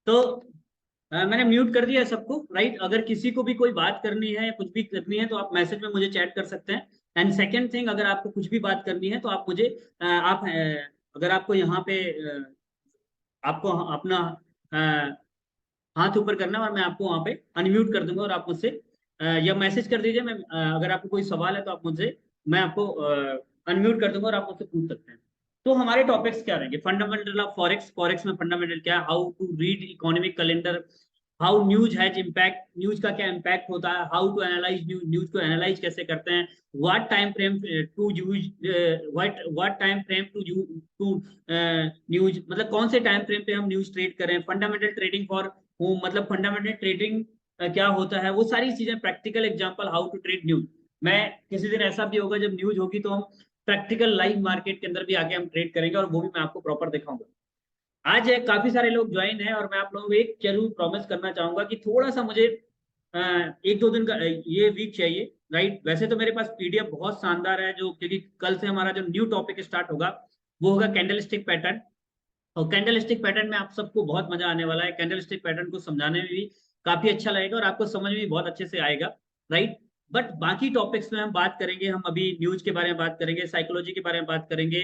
तो मैंने म्यूट कर दिया है सबको, राइट। अगर किसी को भी कोई बात करनी है या कुछ भी करनी है तो आप मैसेज में मुझे चैट कर सकते हैं। एंड सेकेंड थिंग, अगर आपको कुछ भी बात करनी है तो आप मुझे अगर आपको यहाँ पे आपको अपना हाथ ऊपर करना है और मैं आपको वहाँ पे अनम्यूट कर दूंगा और आप मुझसे या मैसेज कर दीजिए। मैं अगर आपको कोई सवाल है तो आप मुझसे, मैं आपको अनम्यूट कर दूंगा और आप मुझसे पूछ सकते हैं। तो हमारे टॉपिक्स क्या रहेंगे? फंडामेंटल ऑफ फॉरेक्स, फॉरेक्स में फंडामेंटल क्या है, how to read economic calendar, how news has impact, news का क्या इम्पैक्ट होता है, how to analyse news, news को एनालाइज कैसे करते हैं, what time frame to use, what time frame to news, मतलब कौन से टाइम फ्रेम पे हम न्यूज ट्रेड करें, फंडामेंटल ट्रेडिंग फॉर होम, मतलब फंडामेंटल ट्रेडिंग क्या होता है, वो सारी चीजें, practical example how to trade news. मैं किसी दिन ऐसा भी होगा जब न्यूज होगी तो हम प्रैक्टिकल लाइव मार्केट के अंदर भी आके हम ट्रेड करेंगे और वो भी मैं आपको प्रॉपर दिखाऊंगा। आज काफी सारे लोग ज्वाइन हैं और मैं आप लोगों को एक जरूर प्रॉमिस करना चाहूंगा कि थोड़ा सा मुझे एक दो दिन का ये वीक चाहिए, राइट। वैसे तो मेरे पास पीडीएफ बहुत शानदार है, जो क्योंकि कल से हमारा जो न्यू टॉपिक स्टार्ट होगा वो होगा कैंडल स्टिक पैटर्न। और कैंडल स्टिक पैटर्न में आप सबको बहुत मजा आने वाला है। कैंडल स्टिक पैटर्न को समझाने में भी काफी अच्छा लगेगा और आपको समझ में भी बहुत अच्छे से आएगा, राइट। बट बाकी टॉपिक्स में हम बात करेंगे, हम अभी न्यूज के बारे में बात करेंगे, साइकोलॉजी के बारे में बात करेंगे,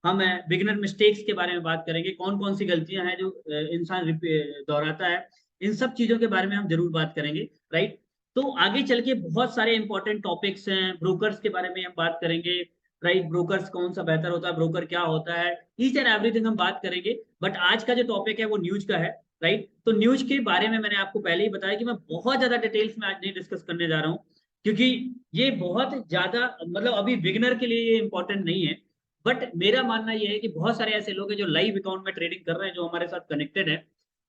हम बिगिनर मिस्टेक्स के बारे में बात करेंगे, कौन कौन सी गलतियां हैं जो इंसान दोहराता है, इन सब चीजों के बारे में हम जरूर बात करेंगे, राइट। तो आगे चल के बहुत सारे इंपॉर्टेंट टॉपिक्स हैं, ब्रोकर्स के बारे में हम बात करेंगे, राइट। ब्रोकर्स कौन सा बेहतर होता है, ब्रोकर क्या होता है, ईच एंड एवरीथिंग हम बात करेंगे। बट आज का जो टॉपिक है वो न्यूज का है, राइट। तो न्यूज के बारे में मैंने आपको पहले ही बताया कि मैं बहुत ज्यादा डिटेल्स में आज नहीं डिस्कस करने जा रहा हूँ, क्योंकि ये बहुत ज्यादा, मतलब अभी बिगिनर के लिए ये इंपॉर्टेंट नहीं है। बट मेरा मानना यह है कि बहुत सारे ऐसे लोग हैं जो लाइव अकाउंट में ट्रेडिंग कर रहे हैं, जो हमारे साथ कनेक्टेड है।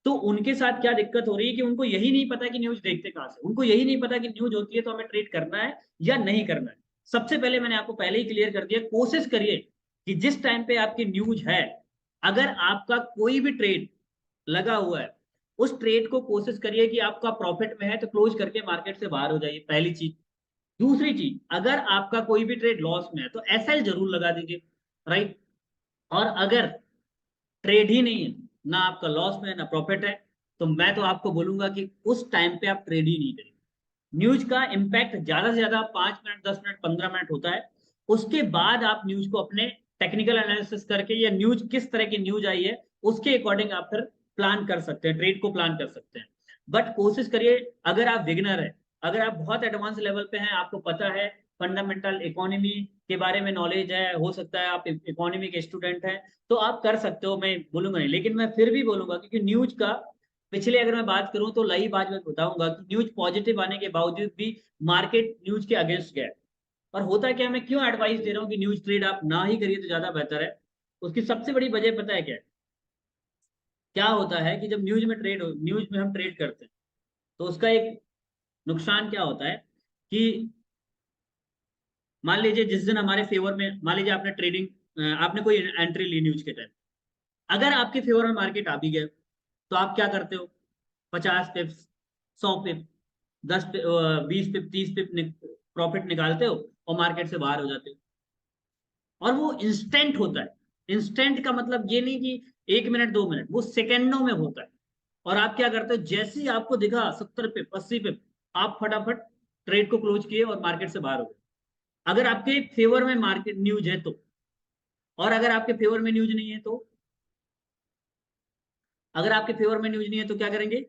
तो उनके साथ क्या दिक्कत हो रही है कि उनको यही नहीं पता कि न्यूज देखते कहाँ से, उनको यही नहीं पता कि न्यूज होती है तो हमें ट्रेड करना है या नहीं करना है। सबसे पहले मैंने आपको पहले ही क्लियर कर दिया, कोशिश करिए कि जिस टाइम पे आपकी न्यूज है, अगर आपका कोई भी ट्रेड लगा हुआ है, उस ट्रेड को कोशिश करिए कि आपका प्रॉफिट में है तो क्लोज करके मार्केट से बाहर हो जाइए, पहली चीज। दूसरी चीज, अगर आपका कोई भी ट्रेड लॉस में है तो एसएल जरूर लगा दीजिए, राइट। और अगर ट्रेड ही नहीं है, ना आपका लॉस में है ना प्रॉफिट है, तो मैं तो आपको बोलूंगा कि उस टाइम पे आप ट्रेड ही नहीं करिए। न्यूज का इम्पैक्ट ज्यादा से ज्यादा 5 मिनट, 10 मिनट, 15 मिनट होता है। उसके बाद आप न्यूज को अपने टेक्निकल एनालिसिस करके, या न्यूज किस तरह की न्यूज आई है उसके अकॉर्डिंग आप फिर प्लान कर सकते हैं, ट्रेड को प्लान कर सकते हैं। बट कोशिश करिए, अगर आप बिगिनर है, अगर आप बहुत एडवांस लेवल पे हैं, आपको पता है फंडामेंटल इकोनॉमी के बारे में नॉलेज है, हो सकता है आप इकोनॉमी के स्टूडेंट हैं, तो आप कर सकते हो, मैं बोलूंगा नहीं। लेकिन मैं फिर भी बोलूंगा, क्योंकि न्यूज का पिछले अगर मैं बात करूं तो लाइव आज मैं बताऊंगा कि न्यूज पॉजिटिव आने के बावजूद भी मार्केट न्यूज के अगेंस्ट गया। और होता क्या, मैं क्यों एडवाइस दे रहा हूँ कि न्यूज ट्रेड आप ना ही करिए तो ज्यादा बेहतर है, उसकी सबसे बड़ी वजह पता है क्या है? क्या होता है कि जब न्यूज में हम ट्रेड करते हैं तो उसका एक नुकसान क्या होता है कि मान लीजिए जिस दिन हमारे फेवर में, मान लीजिए आपने आपने कोई एंट्री ली न्यूज के टाइम, अगर आपके फेवर में मार्केट आ भी गए तो आप क्या करते हो? 50 पिप्स, 100 पिप, 10 पिप, 20 पिप, 30 पिप प्रॉफिट निकालते हो और मार्केट से बाहर हो जाते हो। और वो इंस्टेंट होता है। इंस्टेंट का मतलब ये नहीं कि 1 मिनट 2 मिनट, वो सेकेंडों में होता है। और आप क्या करते हो, जैसे ही आपको दिखा 70 पिप, 80 पिप, आप फटाफट ट्रेड को क्लोज किए और मार्केट से बाहर हो गए, अगर आपके फेवर में मार्केट न्यूज है तो। और अगर आपके फेवर में न्यूज नहीं है तो, अगर आपके फेवर में न्यूज नहीं है तो क्या करेंगे?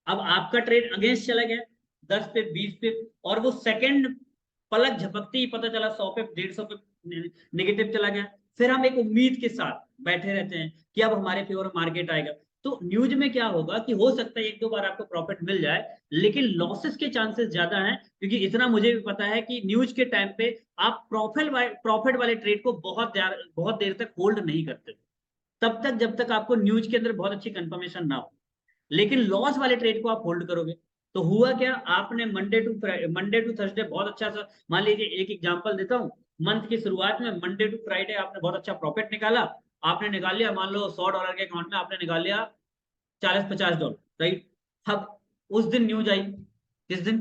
अब आपका ट्रेड अगेंस्ट चला गया, 10 पिप, 20 पिप, और वो सेकंड पलक झपकते ही पता चला 100 पिप, 150 पिप नेगेटिव चला गया। फिर हम एक उम्मीद के साथ बैठे रहते हैं कि अब हमारे फेवर में मार्केट आएगा। तो न्यूज में क्या होगा कि हो सकता है एक दो बार आपको प्रॉफिट मिल जाए, लेकिन लॉसेस के चांसेस ज्यादा हैं, क्योंकि इतना मुझे भी पता है कि न्यूज के टाइम पे आप प्रॉफिट वाले ट्रेड को बहुत देर तक होल्ड नहीं करते, तब तक जब तक आपको न्यूज के अंदर बहुत अच्छी कंफर्मेशन ना हो। लेकिन लॉस वाले ट्रेड को आप होल्ड करोगे। तो हुआ क्या, आपने मंडे टू थर्सडे बहुत अच्छा सा, मान लीजिए एक एग्जांपल देता हूं, मंथ की शुरुआत में मंडे टू फ्राइडे आपने बहुत अच्छा प्रॉफिट निकाला। आपने निकाल लिया, मान लो $100 के अकाउंट में आपने निकाल लिया 40-50 डॉलर, राइट। अब उस दिन न्यूज आई, किस दिन?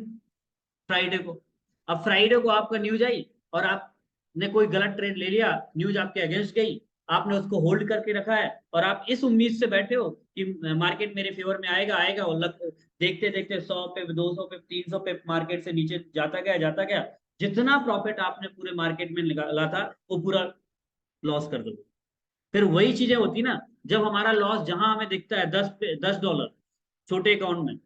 फ्राइडे को। अब फ्राइडे को आपका न्यूज आई और आपने कोई गलत ट्रेड ले लिया, न्यूज आपके अगेंस्ट गई, आपने उसको होल्ड करके रखा है और आप इस उम्मीद से बैठे हो कि मार्केट मेरे फेवर में आएगा आएगा, और देखते देखते 100 पे, 200 पे, 300 पे मार्केट से नीचे जाता गया, जितना प्रॉफिट आपने पूरे मार्केट में निकाला था वो पूरा लॉस कर दोगे। फिर वही चीजें होती ना, जब हमारा लॉस जहां हमें दिखता है 10 डॉलर छोटे अकाउंट में,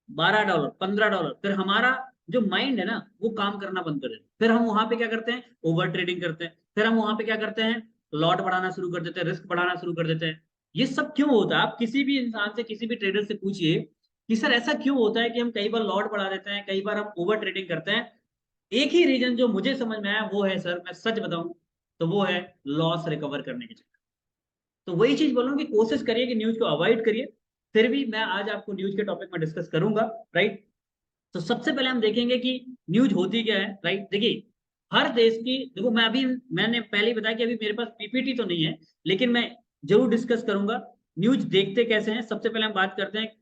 $12, $15, फिर हमारा जो माइंड है ना वो काम करना बंद कर देता है। फिर हम वहां पे क्या करते हैं, ओवर ट्रेडिंग करते हैं। फिर हम वहां पे क्या करते हैं, लॉट बढ़ाना शुरू कर देते हैं, रिस्क बढ़ाना शुरू कर देते हैं। ये सब क्यों होता है? आप किसी भी इंसान से, किसी भी ट्रेडर से पूछिए कि सर ऐसा क्यों होता है कि हम कई बार लॉट बढ़ा देते हैं, कई बार हम ओवर ट्रेडिंग करते हैं। एक ही रीजन जो मुझे समझ में आया वो है, सर मैं सच बताऊं तो वो है लॉस रिकवर करने के चक्कर। तो वही चीज बोल रहा हूँ कि कोशिश करिए कि न्यूज को अवॉइड करिए। फिर भी मैं आज आपको न्यूज के टॉपिक में डिस्कस करूंगा, राइट। तो सबसे पहले हम देखेंगे कि न्यूज होती क्या है, राइट। देखिए हर देश की, देखो मैंने पहले ही बताया कि अभी मेरे पास पीपीटी तो नहीं है, लेकिन मैं जरूर डिस्कस करूंगा न्यूज देखते कैसे हैं। सबसे पहले हम बात करते हैं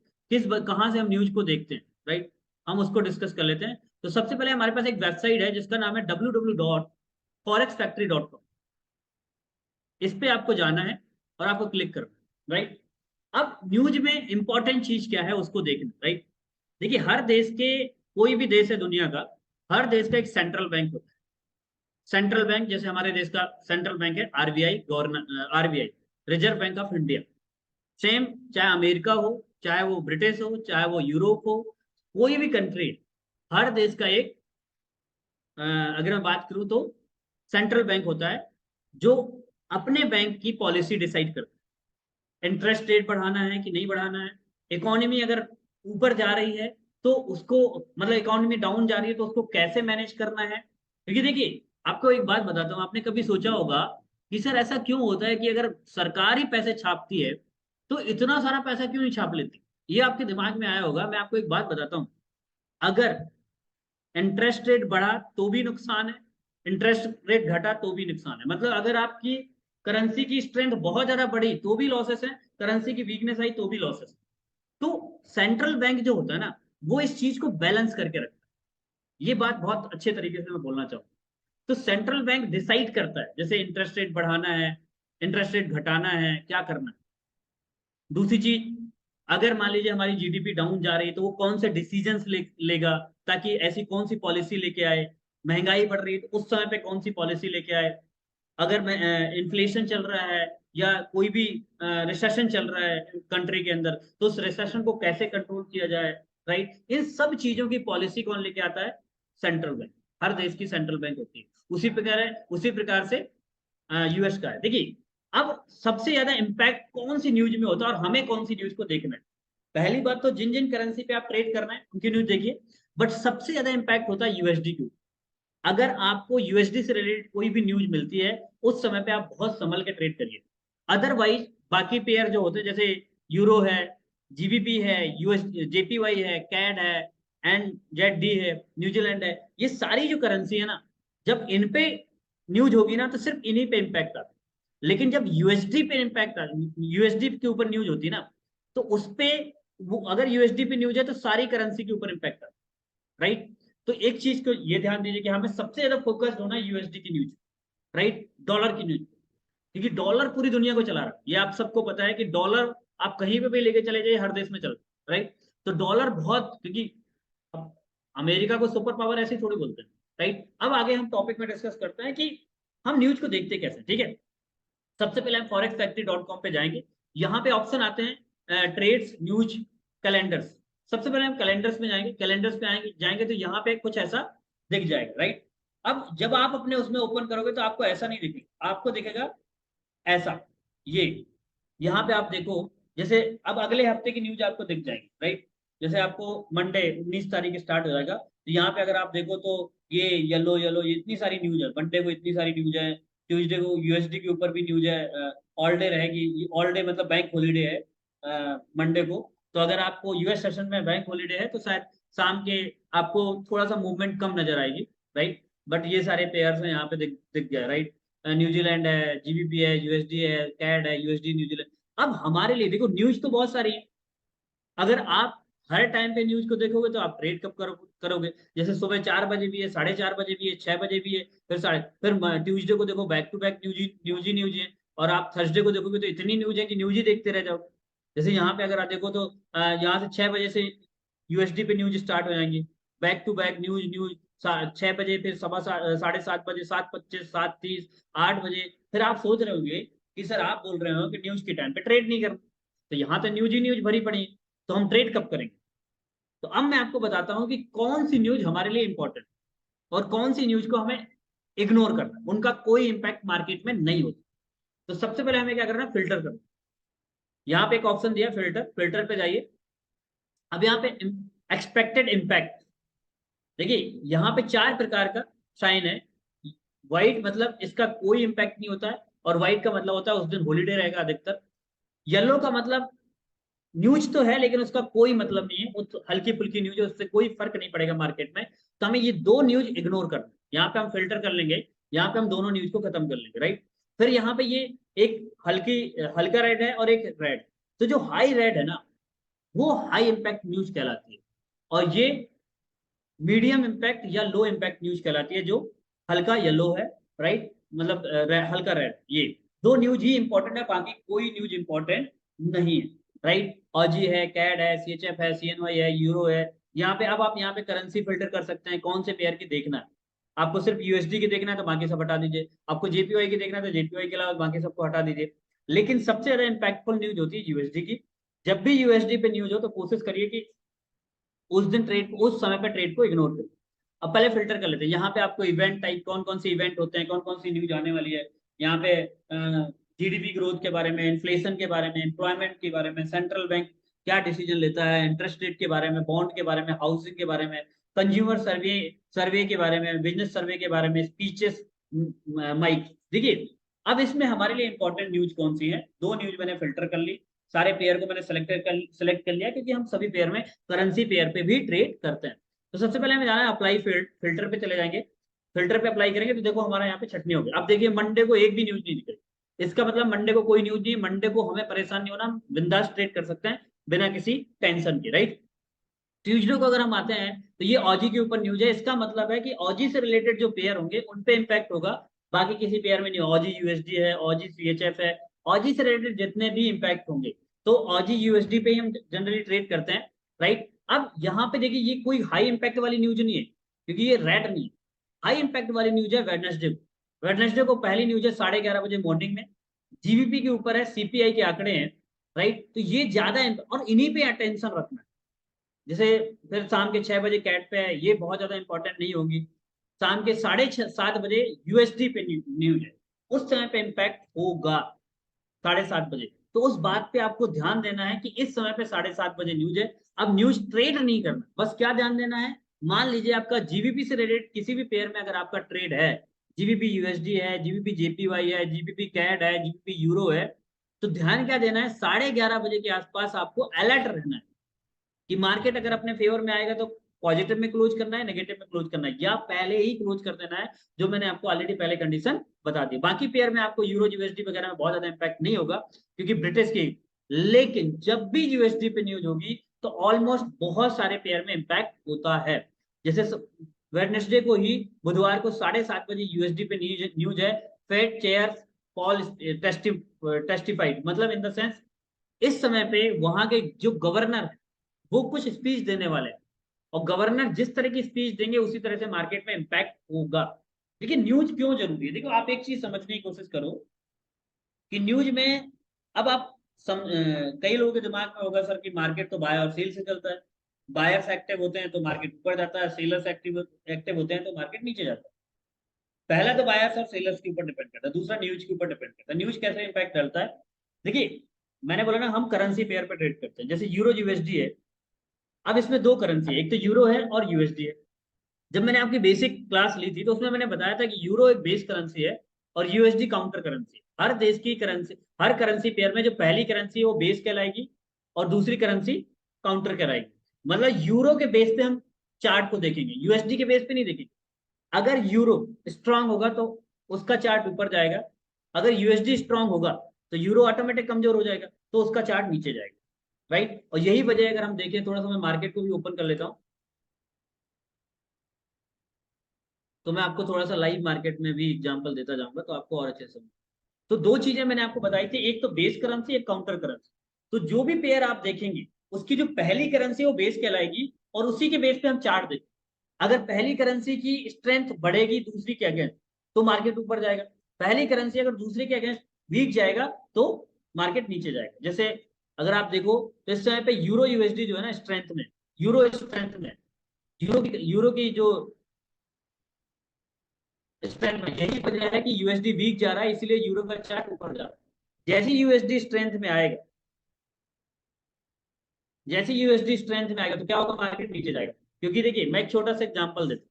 कहाँ से हम न्यूज को देखते हैं, राइट। हम उसको डिस्कस कर लेते हैं। तो सबसे पहले हमारे पास एक वेबसाइट है जिसका नाम है www.forexfactory.com। इस पे आपको जाना है और आपको क्लिक करना है, राइट। अब न्यूज में इंपॉर्टेंट चीज क्या है उसको देखना, राइट। देखिए हर देश के, कोई भी देश है दुनिया का, हर देश का एक सेंट्रल बैंक होता है। सेंट्रल बैंक, जैसे हमारे देश का सेंट्रल बैंक है RBI, governor RBI, reserve bank of India. Same, चाहे अमेरिका हो, चाहे वो ब्रिटिश हो, चाहे वो यूरोप हो, कोई भी कंट्री, हर देश का एक, अगर मैं बात करूं तो सेंट्रल बैंक होता है जो अपने बैंक की पॉलिसी डिसाइड करता है। इंटरेस्ट रेट बढ़ाना है कि नहीं बढ़ाना है, इकोनॉमी अगर ऊपर जा रही है तो उसको, मतलब इकोनॉमी डाउन जा रही है तो उसको कैसे मैनेज करना है। क्योंकि देखिए आपको एक बात बताता हूँ, आपने कभी सोचा होगा कि सर ऐसा क्यों होता है कि अगर सरकार ही पैसे छापती है तो इतना सारा पैसा क्यों नहीं छाप लेती। ये आपके दिमाग में आया होगा। मैं आपको एक बात बताता हूँ, अगर इंटरेस्ट रेट बढ़ा तो भी नुकसान है, इंटरेस्ट रेट घटा तो भी नुकसान है। मतलब अगर आपकी करेंसी की स्ट्रेंथ बहुत ज्यादा बढ़ी तो भी लॉसेस है, करेंसी की वीकनेस आई तो भी लॉसेस है। तो सेंट्रल बैंक जो होता है ना वो इस चीज को बैलेंस करके रखता है। ये बात बहुत अच्छे तरीके से मैं बोलना चाहूँ। तो सेंट्रल बैंक डिसाइड करता है, जैसे इंटरेस्ट रेट बढ़ाना है, इंटरेस्ट रेट घटाना है, क्या करना है। दूसरी चीज, अगर मान लीजिए हमारी जीडीपी डाउन जा रही है तो वो कौन से डिसीजंस लेगा, ताकि ऐसी कौन सी पॉलिसी लेके आए। महंगाई बढ़ रही है तो उस समय पे कौन सी पॉलिसी लेके आए। अगर इन्फ्लेशन चल रहा है या कोई भी रिसेशन चल रहा है कंट्री के अंदर, तो उस रिसेशन को कैसे कंट्रोल किया जाए, राइट। इन सब चीजों की पॉलिसी कौन लेके आता है? Central bank. हर देश की सेंट्रल बैंक होती है। उसी प्रकार से यूएस का है। देखिए अब सबसे ज्यादा इंपैक्ट कौन सी न्यूज में होता है और हमें कौन सी न्यूज को देखना है। पहली बात तो जिन जिन करेंसी पे आप ट्रेड करना है उनकी न्यूज देखिए, बट सबसे ज्यादा इंपैक्ट होता है यूएसडी की। अगर आपको यूएसडी से रिलेटेड कोई भी न्यूज मिलती है उस समय पे आप बहुत संभल के ट्रेड करिए। अदरवाइज बाकी पेयर जो होते हैं, जैसे यूरो है, जीबीपी है, यूएस जेपीवाई है, कैड है, एंड जेड डी है, न्यूजीलैंड है, ये सारी जो करेंसी है ना, जब इन पे न्यूज होगी ना तो सिर्फ इन्हीं पे इम्पैक्ट आता है। लेकिन जब यूएसडी पे इम्पैक्ट आता, यूएसडी के ऊपर न्यूज होती है ना, तो उस पे, वो अगर यूएसडी पे न्यूज है तो सारी करेंसी के ऊपर इम्पैक्ट आता है, राइट। तो एक चीज को ये ध्यान दीजिए कि हमें सबसे ज्यादा फोकस्ड होना है यूएसडी की न्यूज, राइट, डॉलर की न्यूज। क्योंकि डॉलर पूरी दुनिया को चला रहा है, ये आप सबको पता है कि डॉलर आप कहीं पे भी लेके चले जाइए हर देश में चलता है, राइट। तो डॉलर बहुत, क्योंकि अब अमेरिका को सुपर पावर ऐसे थोड़ी बोलते हैं, राइट। अब आगे हम टॉपिक में डिस्कस करते हैं कि हम न्यूज को देखते कैसे, ठीक है। सबसे पहले हम forex-factory.com पे जाएंगे। यहाँ पे ऑप्शन आते हैं ट्रेड्स, न्यूज, कैलेंडर्स। सबसे पहले हम कैलेंडर्स में जाएंगे। कैलेंडर्स पे जाएंगे तो यहाँ पे कुछ ऐसा दिख जाएगा, राइट। अब जब आप अपने उसमें ओपन करोगे तो आपको ऐसा नहीं दिखेगा, आपको दिखेगा ऐसा, ये। यहाँ पे आप देखो, जैसे अब अगले हफ्ते की न्यूज आपको दिख जाएगी, राइट। जैसे आपको मंडे 19 तारीख स्टार्ट हो जाएगा, तो यहाँ पे अगर आप देखो तो ये येलो येलो, ये इतनी सारी न्यूज है। मंडे को इतनी सारी न्यूज है, ट्यूसडे को यूएसडी के ऊपर भी न्यूज है, ऑल डे रहेगी। ऑल डे मतलब बैंक हॉलीडे है मंडे को। तो अगर आपको यूएस सेशन में बैंक हॉलीडे है तो शायद शाम के आपको थोड़ा सा मूवमेंट कम नजर आएगी, राइट। बट ये सारे पेयर्स हैं यहाँ पे दिख दिख गया, राइट। न्यूजीलैंड है, जीबीपी है, यूएसडी है, कैड है, यूएसडी न्यूजीलैंड। अब हमारे लिए देखो न्यूज तो बहुत सारी है। अगर आप हर टाइम पे न्यूज को देखोगे तो आप ट्रेड कब करोगे। जैसे सुबह 4 बजे भी है, 4:30 बजे भी है, 6 बजे भी है, फिर ट्यूसडे को देखो बैक टू बैक न्यूज ही न्यूज है। और आप थर्सडे को देखोगे तो इतनी न्यूज है कि न्यूज ही देखते रह जाओ। जैसे यहाँ पे अगर आप देखो तो यहाँ से 6 बजे से यूएसडी पे न्यूज स्टार्ट हो जाएंगी, back to back news news. 6 बजे, फिर 7:30 बजे, 7:25, 7:30, 8 बजे। फिर आप सोच रहे होंगे कि सर आप बोल रहे हो कि न्यूज के टाइम पे ट्रेड नहीं करना, तो यहाँ तो न्यूज ही न्यूज भरी पड़ी है, तो हम ट्रेड कब करेंगे? तो अब मैं आपको बताता हूँ कि कौन सी न्यूज हमारे लिए इंपॉर्टेंट और कौन सी न्यूज को हमें इग्नोर करना है, उनका कोई इंपैक्ट मार्केट में नहीं होता। तो सबसे पहले हमें क्या करना है, फिल्टर करना। यहाँ पे एक ऑप्शन दिया फिल्टर, फिल्टर पे जाइए। अब यहाँ पे एक्सपेक्टेड इम्पैक्ट, देखिए यहाँ पे 4 प्रकार का साइन है। व्हाइट मतलब इसका कोई इंपैक्ट नहीं होता है, और व्हाइट का मतलब होता है उस दिन हॉलीडे रहेगा अधिकतर। येलो का मतलब न्यूज तो है लेकिन उसका कोई मतलब नहीं है, वो तो हल्की फुल्की न्यूज है, उससे कोई फर्क नहीं पड़ेगा मार्केट में। तो हमें ये दो न्यूज इग्नोर करना है। यहाँ पे हम फिल्टर कर लेंगे, यहाँ पे हम दोनों न्यूज को खत्म कर लेंगे, राइट। फिर यहाँ पे ये एक हल्की हल्का रेड है और एक रेड। तो जो हाई रेड है ना, वो हाई इंपैक्ट न्यूज कहलाती है, और ये मीडियम इम्पैक्ट या लो इम्पैक्ट न्यूज कहलाती है, जो हल्का येलो है, राइट, मतलब हल्का रेड। ये दो न्यूज ही इंपॉर्टेंट है, बाकी कोई न्यूज इंपॉर्टेंट नहीं है, राइट। ऑजी है, कैड है, सीएचएफ है, सीएनवाई है, यूरो है। यहाँ पे अब आप यहाँ पे करेंसी फिल्टर कर सकते हैं, कौन से पेयर की देखना है। आपको सिर्फ यूएसडी की देखना है तो बाकी सब हटा दीजिए, आपको जेपीवाई की देखना है तो जेपीवाई के अलावा बाकी सबको हटा दीजिए। लेकिन सबसे ज्यादा इंपैक्टफुल न्यूज होती है यूएसडी की। जब भी यूएसडी पे न्यूज हो तो कोशिश करिए कि उस दिन ट्रेड, उस समय पे ट्रेड को इग्नोर करें। अब पहले फिल्टर कर लेते हैं। यहाँ पे आपको इवेंट टाइप, कौन कौन से इवेंट होते हैं, कौन कौन सी न्यूज आने वाली है। यहाँ पे जीडीपी ग्रोथ के बारे में, इन्फ्लेशन के बारे में, एम्प्लॉयमेंट के बारे में, सेंट्रल बैंक क्या डिसीजन लेता है, इंटरेस्ट रेट के बारे में, बॉन्ड के बारे में, हाउसिंग के बारे में, कंज्यूमर सर्वे सर्वे के बारे में, बिजनेस सर्वे के बारे में, स्पीचेस, माइक। देखिए अब इसमें हमारे लिए इंपॉर्टेंट न्यूज कौन सी है, दो न्यूज मैंने फिल्टर कर ली। सारे पेयर को मैंने सेलेक्ट कर लिया, क्योंकि हम सभी पेयर में करेंसी पेयर पे भी ट्रेड करते हैं। तो सबसे पहले हमें जाना है अप्लाई फिल्टर पे चले जाएंगे। फिल्टर पे अप्लाई करेंगे तो देखो हमारा यहाँ पे छटनी होगी। अब देखिए मंडे को एक भी न्यूज नहीं दिख रही, इसका मतलब मंडे को कोई न्यूज नहीं। मंडे को हमें परेशान नहीं होना, बिंदास ट्रेड कर सकते हैं बिना किसी टेंशन के, राइट। ट्यूजडे को अगर हम आते हैं तो ये ऑजी के ऊपर न्यूज है, इसका मतलब है कि ऑजी से रिलेटेड जो पेयर होंगे उन पे इंपैक्ट होगा, बाकी किसी पेयर में नहीं। ऑजी यूएसडी है, ऑजी सीएचएफ है, ऑजी से रिलेटेड जितने भी इंपैक्ट होंगे तो ऑजी यूएसडी पे ही हम जनरली ट्रेड करते हैं, राइट। अब यहाँ पे देखिए ये कोई हाई इंपैक्ट वाली न्यूज नहीं है, क्योंकि ये रेड नहीं है। हाई इंपैक्ट वाली न्यूज है वेडनेसडे को। वेडनेसडे को पहली न्यूज है 11:30 बजे मॉर्निंग में, जीबीपी के ऊपर है, सीपीआई के आंकड़े हैं, राइट। तो ये ज्यादा और इन्हीं पे अटेंशन रखना है। जैसे फिर शाम के 6 बजे कैट पे है, ये बहुत ज्यादा इंपॉर्टेंट नहीं होगी। शाम के 7:30 बजे यूएसडी पे न्यूज है, उस समय पे इम्पैक्ट होगा 7:30 बजे। तो उस बात पे आपको ध्यान देना है कि इस समय पे 7:30 बजे न्यूज है। अब न्यूज ट्रेड नहीं करना, बस क्या ध्यान देना है, मान लीजिए आपका जीबीपी से रिलेटेड किसी भी पेयर में अगर आपका ट्रेड है, जीबीपी यूएसडी है, जीबीपी जेपीवाई है, जीबीपी कैड है, जीबीपी यूरो है, तो ध्यान क्या देना है, 11:30 बजे के आसपास आपको अलर्ट रहना है कि मार्केट अगर अपने फेवर में आएगा तो पॉजिटिव में क्लोज करना है, नेगेटिव में क्लोज करना है, या पहले ही क्लोज कर देना है, जो मैंने आपको ऑलरेडी पहले कंडीशन बता दी। बाकी पेयर में आपको यूरो यूएसडी वगैरह में बहुत ज्यादा इंपैक्ट नहीं होगा, क्योंकि ब्रिटिश की। लेकिन जब भी यूएसडी पे न्यूज होगी तो ऑलमोस्ट बहुत सारे पेयर में इंपैक्ट होता है। जैसे वेडनेसडे को ही, बुधवार को 7:30 बजे यूएसडी पे न्यूज है, फेड चेयर पॉल टेस्टिफाइड, मतलब इन द सेंस इस समय पे वहां के जो गवर्नर है वो कुछ स्पीच देने वाले हैं, और गवर्नर जिस तरह की स्पीच देंगे उसी तरह से मार्केट में इंपैक्ट होगा। देखिए न्यूज क्यों जरूरी है, देखो आप एक चीज समझने की कोशिश करो कि न्यूज में, अब आप कई लोगों के दिमाग में होगा सर कि मार्केट तो बाय और सेल से चलता है। बायर्स एक्टिव होते हैं तो मार्केट ऊपर जाता है, सेलर्स एक्टिव एक्टिव होते हैं तो मार्केट नीचे जाता है। पहला तो बायर्स और सेलर्स के ऊपर डिपेंड करता है, दूसरा न्यूज के ऊपर डिपेंड करता है। न्यूज कैसे इंपैक्ट डालता है, देखिए मैंने बोला ना हम करेंसी पेयर पे ट्रेड करते हैं, जैसे यूरो यूएसडी है। अब इसमें दो करेंसी है, एक तो यूरो है और यूएसडी है। जब मैंने आपकी बेसिक क्लास ली थी तो उसमें मैंने बताया था कि यूरो एक बेस करेंसी है और यूएसडी काउंटर करेंसी है। हर देश की करेंसी, हर करेंसी पेयर में जो पहली करेंसी है वो बेस कहलाएगी और दूसरी करेंसी काउंटर कहलाएगी। मतलब यूरो के बेस पे हम चार्ट को देखेंगे, यूएसडी के बेस पे नहीं देखेंगे। अगर यूरो स्ट्रांग होगा तो उसका चार्ट ऊपर जाएगा, अगर यूएसडी स्ट्रांग होगा तो यूरो ऑटोमेटिक कमजोर हो जाएगा तो उसका चार्ट नीचे जाएगा, राइट। और यही वजह है, अगर हम देखें, थोड़ा सा मैं मार्केट को भी ओपन कर लेता हूँ तो मैं आपको थोड़ा सा लाइव मार्केट में भी एग्जांपल देता जाऊंगा तो आपको और अच्छे से समझ। तो दो चीजें मैंने आपको बताई थी, एक तो बेस करेंसी, एक काउंटर करेंसी। तो जो भी पेयर आप देखेंगे उसकी जो पहली करेंसी वो बेस कहलाएगी, और उसी के बेस पे हम चार्ट देखेंगे। अगर पहली करेंसी की स्ट्रेंथ बढ़ेगी दूसरी के अगेंस्ट तो मार्केट ऊपर जाएगा, पहली करेंसी अगर दूसरे के अगेंस्ट वीक जाएगा तो मार्केट नीचे जाएगा। जैसे अगर आप देखो तो इस समय पे यूरो यूएसडी जो है ना स्ट्रेंथ में, यूरो स्ट्रेंथ में, यूरो की जो स्ट्रेंथ में, यही वजह है कि यूएसडी वीक जा रहा है, इसलिए यूरो का चार्ट ऊपर जा रहा है। जैसे यूएसडी स्ट्रेंथ में आएगा, जैसे यूएसडी स्ट्रेंथ में आएगा तो क्या होगा, मार्केट नीचे जाएगा। क्योंकि देखिए मैं एक छोटा सा एग्जांपल देता हूँ।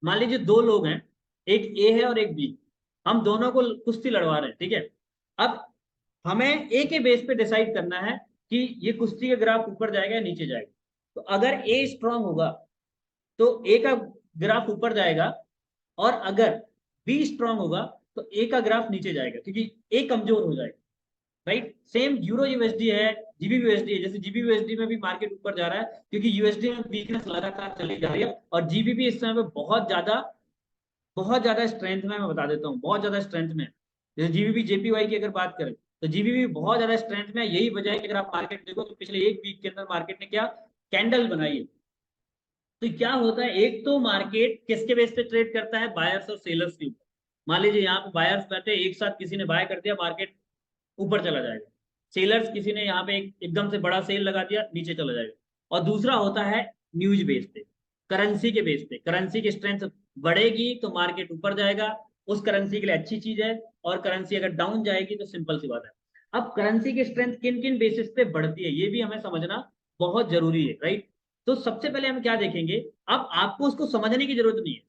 मान लीजिए दो लोग हैं, एक ए है और एक बी, हम दोनों को कुश्ती लड़वा रहे हैं, ठीक है। अब हमें ए के बेस पे डिसाइड करना है कि ये कुश्ती का ग्राफ ऊपर जाएगा या नीचे जाएगा। तो अगर ए स्ट्रांग होगा तो ए का ग्राफ ऊपर जाएगा, और अगर बी स्ट्रांग होगा तो ए का ग्राफ नीचे जाएगा, क्योंकि ए कमजोर हो जाएगा। राइट, सेम यूरो यूएसडी है, जीबी यूएसडी है। जैसे जीबी यूएसडी में भी मार्केट ऊपर जा रहा है क्योंकि यूएसडी में वीकनेस लगातार चली जा रही है, और जीबीपी इस समय पे बहुत ज्यादा स्ट्रेंथ में, मैं बता देता हूँ बहुत ज्यादा स्ट्रेंथ में। जैसे जीबीपी जेपीवाई की अगर बात करें तो जीबीपी बहुत ज्यादा स्ट्रेंथ में। यही वजह है कि अगर आप मार्केट देखो तो पिछले एक वीक के अंदर मार्केट ने क्या कैंडल बनाई है। तो क्या होता है, एक तो मार्केट किसके बेस पे ट्रेड करता है, बायर्स और सेलर्स के ऊपर। मान लीजिए यहाँ पे बायर्स बैठे, एक साथ किसी ने बाय कर दिया, मार्केट ऊपर चला जाएगा। सेलर्स किसी ने यहाँ पे एकदम से बड़ा सेल लगा दिया, नीचे चला जाएगा। और दूसरा होता है न्यूज बेस पे, करेंसी के बेस पे। करेंसी की स्ट्रेंथ बढ़ेगी तो मार्केट ऊपर जाएगा, उस करेंसी के लिए अच्छी चीज है। और करेंसी अगर डाउन जाएगी तो सिंपल सी बात है। अब करेंसी की स्ट्रेंथ किन किन बेसिस पे बढ़ती है ये भी हमें समझना बहुत जरूरी है, राइट। तो सबसे पहले हम क्या देखेंगे, अब आपको उसको समझने की जरूरत नहीं है,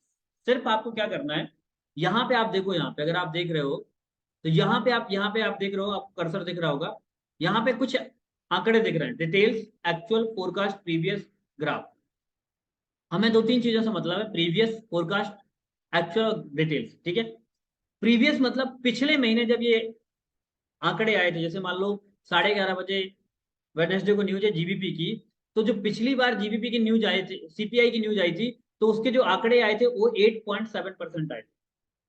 सिर्फ आपको क्या करना है, यहाँ पे आप देखो, यहाँ पे अगर आप देख रहे हो तो यहाँ पे आप देख रहे हो, आपको कर्सर दिख रहा होगा। यहाँ पे कुछ आंकड़े दिख रहे हैं, details, actual, forecast, previous, graph. हमें दो तीन चीजों से मतलब है, प्रीवियस, फोरकास्ट, एक्चुअल, डिटेल्स, ठीक है। प्रीवियस मतलब पिछले महीने जब ये आंकड़े आए थे, जैसे मान लो 11:30 बजे वेडनेसडे को न्यूज है जीबीपी की, तो जो पिछली बार जीबीपी की न्यूज आई थी, सीपीआई की न्यूज आई थी, तो उसके जो आंकड़े आए थे वो 8.7% आए थे,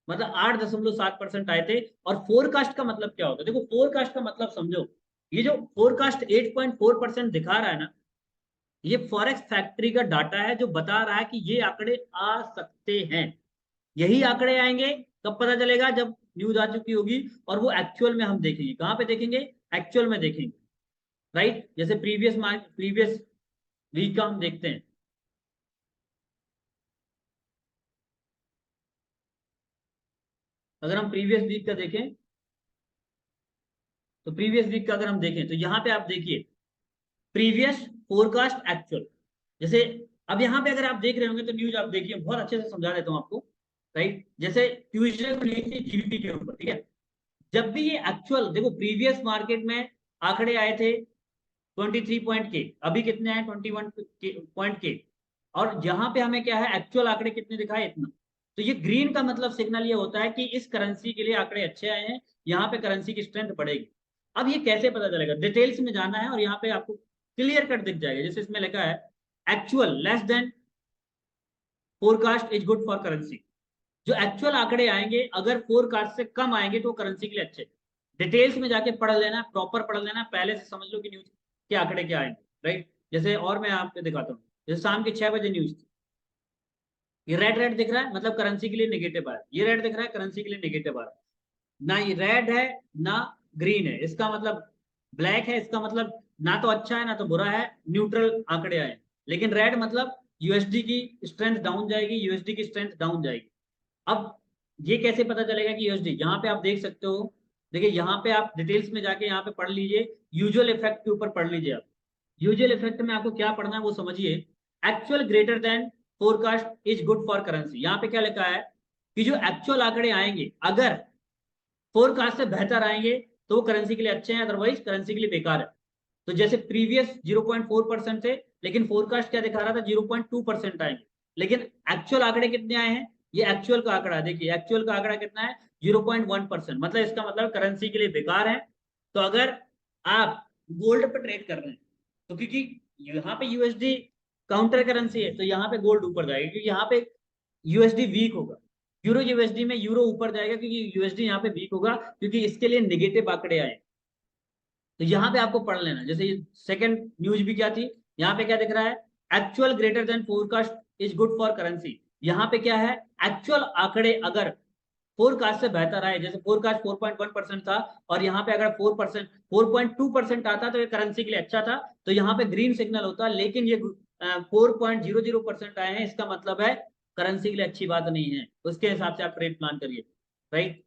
मतलब 8.7% आए थे। और फोरकास्ट का मतलब क्या होता है, देखो फोरकास्ट का मतलब समझो, ये जो फोरकास्ट 8.4% दिखा रहा है ना, ये फॉरेक्स फैक्ट्री का डाटा है जो बता रहा है कि ये आंकड़े आ सकते हैं। यही आंकड़े आएंगे कब पता चलेगा, जब न्यूज आ चुकी होगी और वो एक्चुअल में हम देखेंगे। कहां पे देखेंगे, एक्चुअल में देखेंगे, राइट। जैसे प्रीवियस वीक का हम देखते हैं। अगर हम प्रीवियस वीक का देखें, तो प्रीवियस वीक का अगर हम देखें तो यहाँ पे आप देखिए, प्रीवियस, फोरकास्ट, एक्चुअल। जैसे अब यहाँ पे अगर आप देख रहे होंगे तो न्यूज आप देखिए, बहुत अच्छे से समझा देता हूँ आपको, राइट। जैसे ट्यूजडे को न्यूज थी जीडीपी के ऊपर, ठीक है। जब भी ये एक्चुअल देखो, प्रीवियस मार्केट में आंकड़े आए थे 23 पॉइंट के, अभी कितने आए 21 पॉइंट के। और यहाँ पे हमें क्या है, एक्चुअल आंकड़े कितने दिखाए, इतना। तो ये ग्रीन का मतलब सिग्नल ये होता है कि इस करेंसी के लिए आंकड़े अच्छे आए हैं, यहाँ पे करेंसी की स्ट्रेंथ बढ़ेगी। अब ये कैसे पता चलेगा, डिटेल्स में जाना है और यहाँ पे आपको क्लियर कट दिख जाएगा। जैसे इसमें लिखा है actual less than forecast is good for currency. जो एक्चुअल आंकड़े आएंगे अगर फोरकास्ट से कम आएंगे तो करेंसी के लिए अच्छे। डिटेल्स में जाके पढ़ लेना, प्रॉपर पढ़ लेना, पहले से समझ लो कि न्यूज के आंकड़े क्या आएंगे, राइट। जैसे और मैं आपको दिखाता हूँ, जैसे शाम के 6 बजे न्यूज थी, ये रेड रेड दिख रहा है मतलब करेंसी के लिए नेगेटिव आ रहा है, ये रेड दिख रहा है करेंसी के लिए नेगेटिव आ रहा है। ना ये रेड है ना ग्रीन है, इसका मतलब ब्लैक है, इसका मतलब ना तो अच्छा है ना तो बुरा है, न्यूट्रल आंकड़े आए। लेकिन रेड मतलब यूएसडी की स्ट्रेंथ डाउन जाएगी, यूएसडी की स्ट्रेंथ डाउन जाएगी। अब ये कैसे पता चलेगा कि यूएसडी, यहाँ पे आप देख सकते हो, देखिए यहाँ पे आप डिटेल्स में जाके यहाँ पे पढ़ लीजिए, यूजुअल इफेक्ट के ऊपर पढ़ लीजिए आप। यूजुअल इफेक्ट में आपको क्या पढ़ना है वो समझिए। Actual greater than forecast is good for currency. यहाँ पे क्या लिखा है कि जो एक्चुअल आंकड़े आएंगे अगर फोरकास्ट से बेहतर आएंगे तो वो करेंसी के लिए अच्छे हैं, अदरवाइज करेंसी के लिए बेकार है। तो जैसे प्रीवियस 0.4% थे, लेकिन फोरकास्ट क्या दिखा रहा था, 0.2% आएंगे। लेकिन एक्चुअल आंकड़े कितने आए हैं, ये एक्चुअल का आंकड़ा देखिए, एक्चुअल का आंकड़ा कितना है, 0.1%। मतलब इसका मतलब करेंसी के लिए बेकार है। तो अगर आप गोल्ड पर ट्रेड कर रहे हैं तो क्योंकि यहाँ पे यूएसडी काउंटर करेंसी है, तो यहाँ पे गोल्ड ऊपर जाएगा, क्योंकि यहाँ पे यूएसडी वीक होगा। यूरो यूएसडी में यूरो ऊपर जाएगा क्योंकि यूएसडी यहाँ पे वीक होगा, क्योंकि इसके लिए नेगेटिव आंकड़े आए। तो यहाँ पे आपको पढ़ लेना। जैसे ये सेकंड न्यूज भी क्या थी, यहाँ पे क्या दिख रहा है, actual greater than forecast is good for currency. यहाँ पे क्या है, एक्चुअल आंकड़े अगर फोरकास्ट से बेहतर आए, जैसे फोरकास्ट 4.1% था और यहाँ पे अगर 4%, 4.2% आता तो ये करेंसी के लिए अच्छा था, तो यहाँ पे ग्रीन सिग्नल होता। लेकिन ये 4.00% आए हैं, इसका मतलब है करेंसी के लिए अच्छी बात नहीं है। उसके हिसाब से आप ट्रेड प्लान करिए, राइट।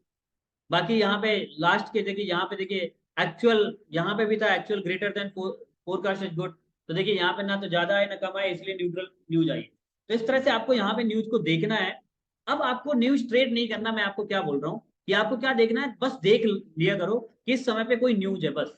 बाकी यहाँ पे लास्ट के देखिए, यहाँ पे देखिए एक्चुअल, यहाँ पे भी था actual greater than forecast is good. तो देखिए यहाँ पे ना तो ज्यादा आए ना कम आए, इसलिए न्यूट्रल न्यूज आई। तो इस तरह से आपको यहाँ पे न्यूज को देखना है। अब आपको न्यूज ट्रेड नहीं करना, मैं आपको क्या बोल रहा हूँ कि आपको क्या देखना है, बस देख लिया करो किस समय पे कोई न्यूज है। बस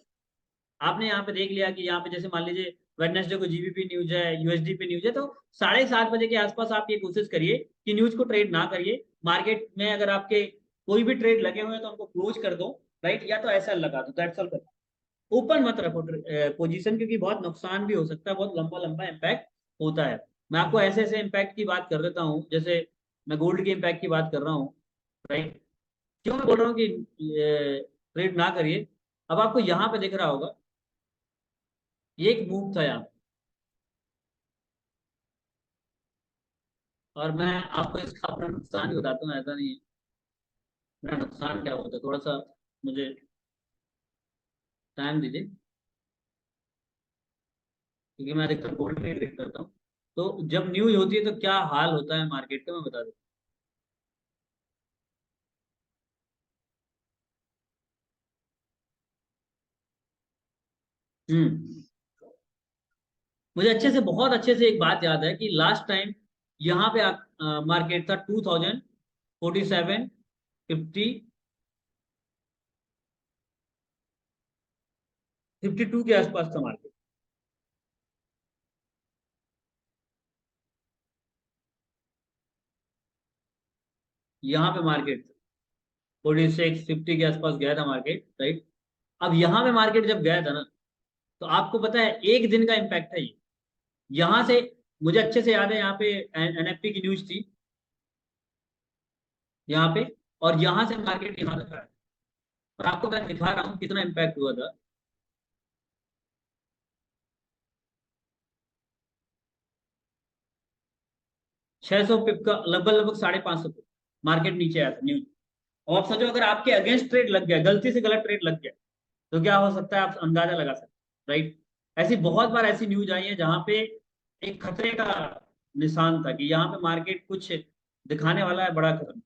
आपने यहाँ पे देख लिया कि यहाँ पे जैसे मान लीजिए वेडनेसडे को जीबीपी न्यूज है, यूएसडी पे न्यूज है, तो 7:30 बजे के आसपास आप ये कोशिश करिए कि न्यूज को ट्रेड ना करिए। मार्केट में अगर आपके कोई भी ट्रेड लगे हुए हैं तो उनको क्लोज कर दो, राइट, या तो ऐसा लगा दो, दैट्स ऑल। ओपन मत रखो पोजीशन, क्योंकि बहुत नुकसान भी हो सकता है, बहुत लंबा लंबा इम्पैक्ट होता है। मैं आपको ऐसे ऐसे इम्पैक्ट की बात कर देता हूँ, जैसे मैं गोल्ड के इम्पैक्ट की बात कर रहा हूँ, राइट। क्यों मैं बोल रहा हूँ कि ट्रेड ना करिए। अब आपको यहाँ पे दिख रहा होगा, ये एक मूव था यहाँ, और मैं आपको इसका अपना नुकसान ही बताता हूँ, ऐसा नहीं है। मेरा नुकसान क्या होता है, थोड़ा सा मुझे टाइम दीजिए, क्योंकि मैं अधिकतर गोल्ड में ट्रेड करता हूँ। तो जब न्यूज होती है तो क्या हाल होता है मार्केट का, मैं बता दूँ। हम्म। मुझे अच्छे से, बहुत अच्छे से एक बात याद है कि लास्ट टाइम यहाँ पे मार्केट था 2047, 52 के आसपास था मार्केट। यहाँ पे मार्केट 46, 50 के आसपास गया था मार्केट, राइट। अब यहाँ पे मार्केट जब गया था ना, तो आपको पता है एक दिन का इम्पैक्ट है ये। यहाँ से मुझे अच्छे से याद है, यहाँ पे एनएफपी की न्यूज थी यहाँ पे, और यहाँ से मार्केट यहाँ तक आया। और आपको मैं दिखा रहा हूँ कितना इम्पैक्ट हुआ था। 600 पिप का, लगभग लगभग 550 पिप मार्केट नीचे आया था न्यूज। और आप सोचो अगर आपके अगेंस्ट ट्रेड लग गया, गलती से गलत ट्रेड लग गया, तो क्या हो सकता है, आप अंदाजा लगा सकते हैं, राइट। ऐसी बहुत बार ऐसी न्यूज आई है जहां पे एक खतरे का निशान था कि यहाँ पे मार्केट कुछ दिखाने वाला है बड़ा खतरा,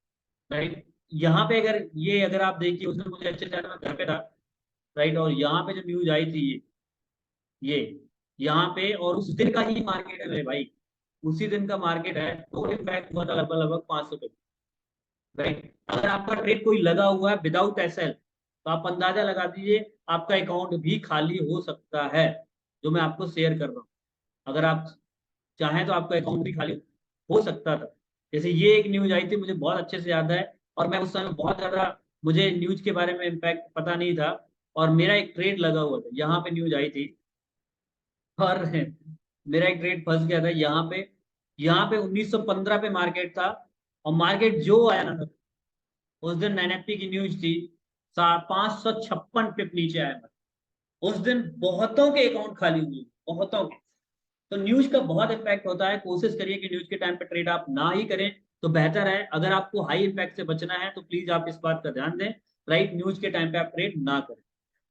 राइट। यहाँ पे अगर ये, अगर आप देखिए, उसमें मुझे अच्छे से याद है, मैं घर पे था, राइट, और यहाँ पे जो न्यूज आई थी ये यहाँ पे, और उस दिन का ही मार्केट है मेरे भाई, उसी दिन का मार्केट है, तो इम्पैक्ट हुआ था लगभग लगभग 500। राइट, अगर आपका ट्रेड कोई लगा हुआ है विदाउट एसएल, तो आप अंदाजा लगा दीजिए आपका अकाउंट भी खाली हो सकता है, जो मैं आपको शेयर कर रहा हूँ। अगर आप चाहें तो आपका अकाउंट भी खाली हो सकता था। जैसे ये एक न्यूज आई थी, मुझे बहुत अच्छे से याद है, और मैं उस समय बहुत ज्यादा, मुझे न्यूज के बारे में इम्पैक्ट पता नहीं था, और मेरा एक ट्रेड लगा हुआ था, यहाँ पे न्यूज आई थी, और मेरा एक ट्रेड फंस गया था यहाँ पे। यहाँ पे 1915 पे मार्केट था, और मार्केट जो आया ना, उस दिन एनएफपी की न्यूज थी, 556 पिप नीचे आया था। उस दिन बहुतों के अकाउंट खाली हुए, बहुतों के। तो न्यूज का बहुत इम्पैक्ट होता है, कोशिश करिए कि न्यूज के टाइम पे ट्रेड आप ना ही करें तो बेहतर है। अगर आपको हाई इम्पैक्ट से बचना है तो प्लीज आप इस बात का ध्यान दें, राइट, न्यूज के टाइम पे आप ट्रेड ना करें।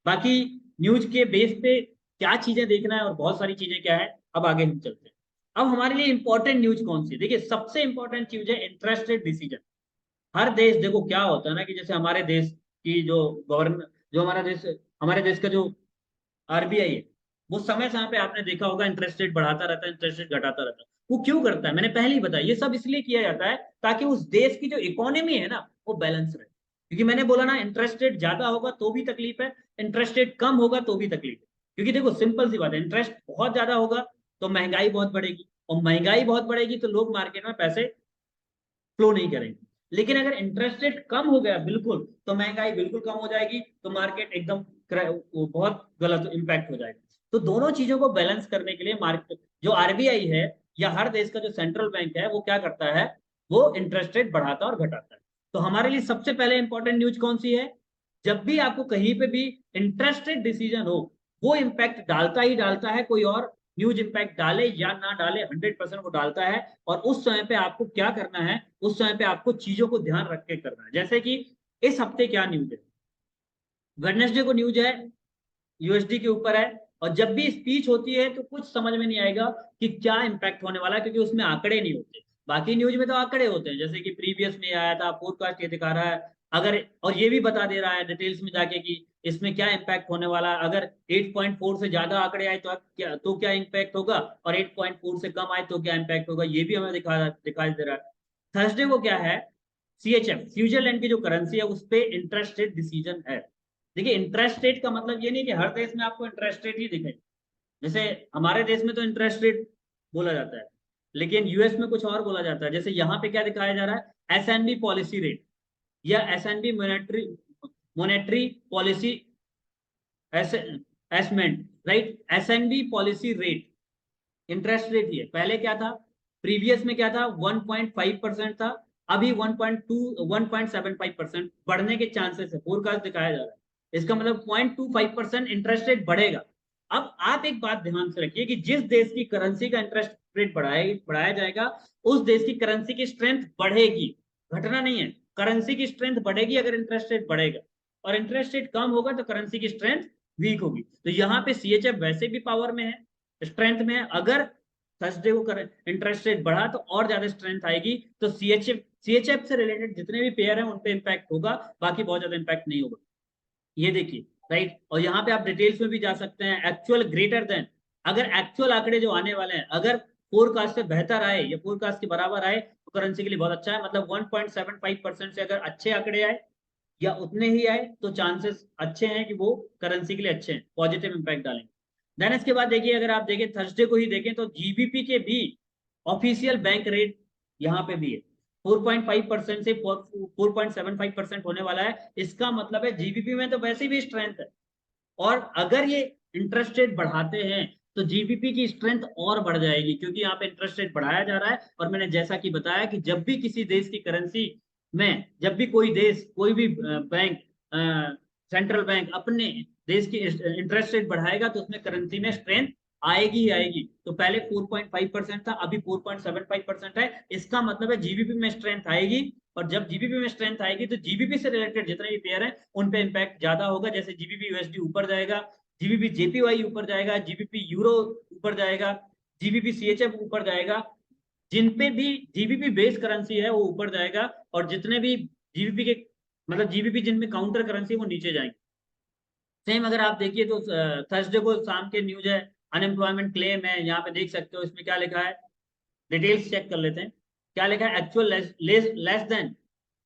बाकी न्यूज के बेस पे क्या चीजें देखना है और बहुत सारी चीजें क्या है, अब आगे हम चलते हैं। अब हमारे लिए इंपॉर्टेंट न्यूज कौन सी है, देखिए सबसे इंपॉर्टेंट चीज है इंटरेस्ट रेट डिसीजन। हर देश, देखो क्या होता है ना कि जैसे हमारे देश की जो गवर्नमेंट, जो हमारा देश, हमारे देश का जो आरबीआई है, वो समय समय पे आपने देखा होगा इंटरेस्ट रेट बढ़ाता रहता है, इंटरेस्ट रेट घटाता रहता है। वो क्यों करता है, मैंने पहले ही बताया, ये सब इसलिए किया जाता है ताकि उस देश की जो इकोनॉमी है ना, वो बैलेंस रहे। क्योंकि मैंने बोला ना, इंटरेस्ट रेट ज्यादा होगा तो भी तकलीफ है, इंटरेस्ट रेट कम होगा तो भी तकलीफ है। क्योंकि देखो सिंपल सी बात है, इंटरेस्ट बहुत ज्यादा होगा तो महंगाई बहुत बढ़ेगी, और महंगाई बहुत बढ़ेगी तो लोग मार्केट में पैसे फ्लो नहीं करेंगे। लेकिन अगर इंटरेस्ट रेट कम हो गया बिल्कुल, तो महंगाई बिल्कुल कम हो जाएगी, तो मार्केट एकदम वो बहुत गलत इंपैक्ट हो जाएगा। तो दोनों चीजों को बैलेंस करने के लिए मार्केट, जो आरबीआई है या हर देश का जो सेंट्रल बैंक है, वो क्या करता है, वो इंटरेस्ट रेट बढ़ाता और घटाता है। तो हमारे लिए सबसे पहले इंपॉर्टेंट न्यूज कौन सी है? जब भी आपको कहीं पे भी इंटरेस्ट रेट डिसीजन हो, वो इम्पैक्ट डालता ही डालता है, कोई और न्यूज इम्पैक्ट डाले या ना डाले 100% वो डालता है। और उस समय पे आपको क्या करना है, उस समय पे आपको चीजों को ध्यान रख के करना है। जैसे कि इस हफ्ते क्या न्यूज है, वेडनेसडे को न्यूज है यूएसडी के ऊपर है, और जब भी स्पीच होती है तो कुछ समझ में नहीं आएगा कि क्या इम्पैक्ट होने वाला है, क्योंकि उसमें आंकड़े नहीं होते। बाकी न्यूज में तो आंकड़े होते हैं, जैसे कि प्रीवियस में आया था, फोरकास्ट ये दिखा रहा है, अगर और ये भी बता दे रहा है डिटेल्स में जाके कि इसमें क्या इम्पैक्ट होने वाला है। अगर 8.4 से ज्यादा आंकड़े आए तो क्या इम्पैक्ट होगा, और 8.4 से कम आए तो क्या इम्पैक्ट होगा, ये भी हमें दिखाई दे रहा है। थर्सडे को क्या है, सीएचएफ स्विट्जरलैंड की जो करेंसी है उस पर इंटरेस्ट रेट डिसीजन है। देखिए इंटरेस्ट रेट का मतलब ये नहीं कि हर देश में आपको इंटरेस्ट रेट ही दिखे। जैसे हमारे देश में तो इंटरेस्ट रेट बोला जाता है, लेकिन यूएस में कुछ और बोला जाता है। जैसे यहाँ पे क्या दिखाया जा रहा है, एसएनबी पॉलिसी रेट या SNB monetary monetary policy assessment, right, SNB policy rate interest rate ही है। पहले क्या था, प्रीवियस में क्या था, 1.5% था, अभी 1.75% बढ़ने के चांसेस है, फोरकास्ट दिखाया जा रहा है। इसका मतलब 0.25% इंटरेस्ट रेट बढ़ेगा। अब आप एक बात ध्यान से रखिए कि जिस देश की करेंसी का इंटरेस्ट रेट बढ़ाया जाएगा, उस देश की करेंसी की स्ट्रेंथ बढ़ेगी, घटना नहीं है। करेंसी की स्ट्रेंथ बढ़ेगी अगर इंटरेस्ट रेट बढ़ेगा, और इंटरेस्ट रेट कम होगा तो करेंसी की स्ट्रेंथ वीक होगी। तो यहाँ पे सीएचएफ वैसे भी पावर में है, स्ट्रेंथ में है। अगर थर्सडे को कर इंटरेस्ट रेट बढ़ा तो और ज्यादा स्ट्रेंथ आएगी। तो सीएचएफ से रिलेटेड जितने भी पेयर हैं उन पे इंपैक्ट होगा, बाकी बहुत ज्यादा इंपैक्ट नहीं होगा। ये देखिए, राइट। और यहाँ पे आप डिटेल्स में भी जा सकते हैं, एक्चुअल ग्रेटर देन, अगर एक्चुअल आंकड़े जो आने वाले हैं अगर फोरकास्ट से बेहतर आए या फोरकास्ट के बराबर आए तो करेंसी के लिए बहुत अच्छा है। मतलब 1.75% से अगर अच्छे आंकड़े आए या उतने ही आए तो चांसेस अच्छे हैं कि वो करेंसी के लिए अच्छे हैं, पॉजिटिव इंपैक्ट डालेंगे। देन इसके बाद देखिए, अगर आप देखें थर्सडे को ही देखें तो जीबीपी के भी ऑफिशियल बैंक रेट यहाँ पे भी है, 4.5% से 4.75% होने वाला है। इसका मतलब है जीबीपी में तो वैसे भी स्ट्रेंथ है, और अगर ये इंटरेस्ट रेट बढ़ाते हैं तो जीबीपी की स्ट्रेंथ और बढ़ जाएगी, क्योंकि यहाँ पे इंटरेस्ट रेट बढ़ाया जा रहा है। और मैंने जैसा कि बताया कि जब भी किसी देश की करेंसी में, जब भी कोई देश, कोई भी बैंक, सेंट्रल बैंक अपने देश की इंटरेस्ट रेट बढ़ाएगा तो उसमें करेंसी में स्ट्रेंथ आएगी ही आएगी। तो पहले 4.5% था, अभी 4.75% है। इसका मतलब है जीबीपी में स्ट्रेंथ आएगी, और जब जीबीपी में स्ट्रेंथ आएगी तो जीबीपी से रिलेटेड जितने भी पेयर हैं उन पे इंपैक्ट ज्यादा होगा। जैसे जीबीपी यूएसडी ऊपर जाएगा, जीबीपी जेपीवाई ऊपर जाएगा, जीबीपी यूरो ऊपर जाएगा, जीबीपी सीएचएफ ऊपर जाएगा। जिन पे भी जीबीपी बेस करेंसी है वो ऊपर जाएगा, और जितने भी जीबीपी के, मतलब जीबीपी जिनमें काउंटर करेंसी वो नीचे जाएंगे। सेम अगर आप देखिए तो थर्सडे को शाम के न्यूज है, अनएम्प्लॉयमेंट क्लेम है, यहाँ पे देख सकते हो इसमें क्या लिखा है, डिटेल्स चेक कर लेते हैं। क्या लिखा है, actual less than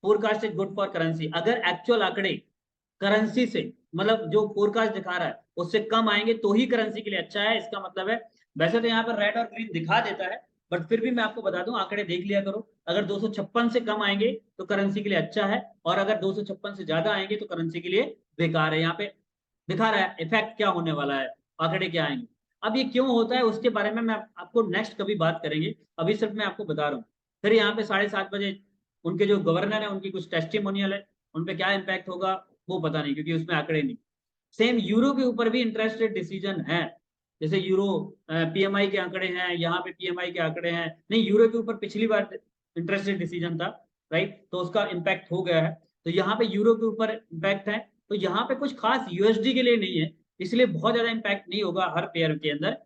forecast is good for currency. अगर एक्चुअल आंकड़े करेंसी से, मतलब जो फोरकास्ट दिखा रहा है उससे कम आएंगे तो ही करेंसी के लिए अच्छा है। इसका मतलब है, वैसे तो यहाँ पर रेड और ग्रीन दिखा देता है, बट फिर भी मैं आपको बता दूं, आंकड़े देख लिया करो। अगर 256 से कम आएंगे तो करेंसी के लिए अच्छा है, और अगर 256 से ज्यादा आएंगे तो करेंसी के लिए बेकार है। यहाँ पे दिखा रहा है इफेक्ट क्या होने वाला है, आंकड़े क्या आएंगे। अब ये क्यों होता है उसके बारे में मैं आपको नेक्स्ट कभी बात करेंगे, अभी सिर्फ मैं आपको बता रहा हूँ। फिर यहाँ पे 7:30 बजे उनके जो गवर्नर है उनकी कुछ टेस्टिमोनियल है, उन पे क्या इम्पैक्ट होगा वो पता नहीं, क्योंकि उसमें आंकड़े नहीं। सेम यूरो के ऊपर भी इंटरेस्ट रेट डिसीजन है। जैसे यूरो पीएमआई के आंकड़े हैं, यहाँ पे पीएमआई के आंकड़े हैं, नहीं यूरो के ऊपर पिछली बार इंटरेस्ट रेट डिसीजन था, राइट, तो उसका इम्पैक्ट हो गया है। तो यहाँ पे यूरो के ऊपर इम्पैक्ट है, तो यहाँ पे कुछ खास यूएसडी के लिए नहीं है, इसलिए बहुत ज्यादा इम्पैक्ट नहीं होगा हर पेयर के अंदर।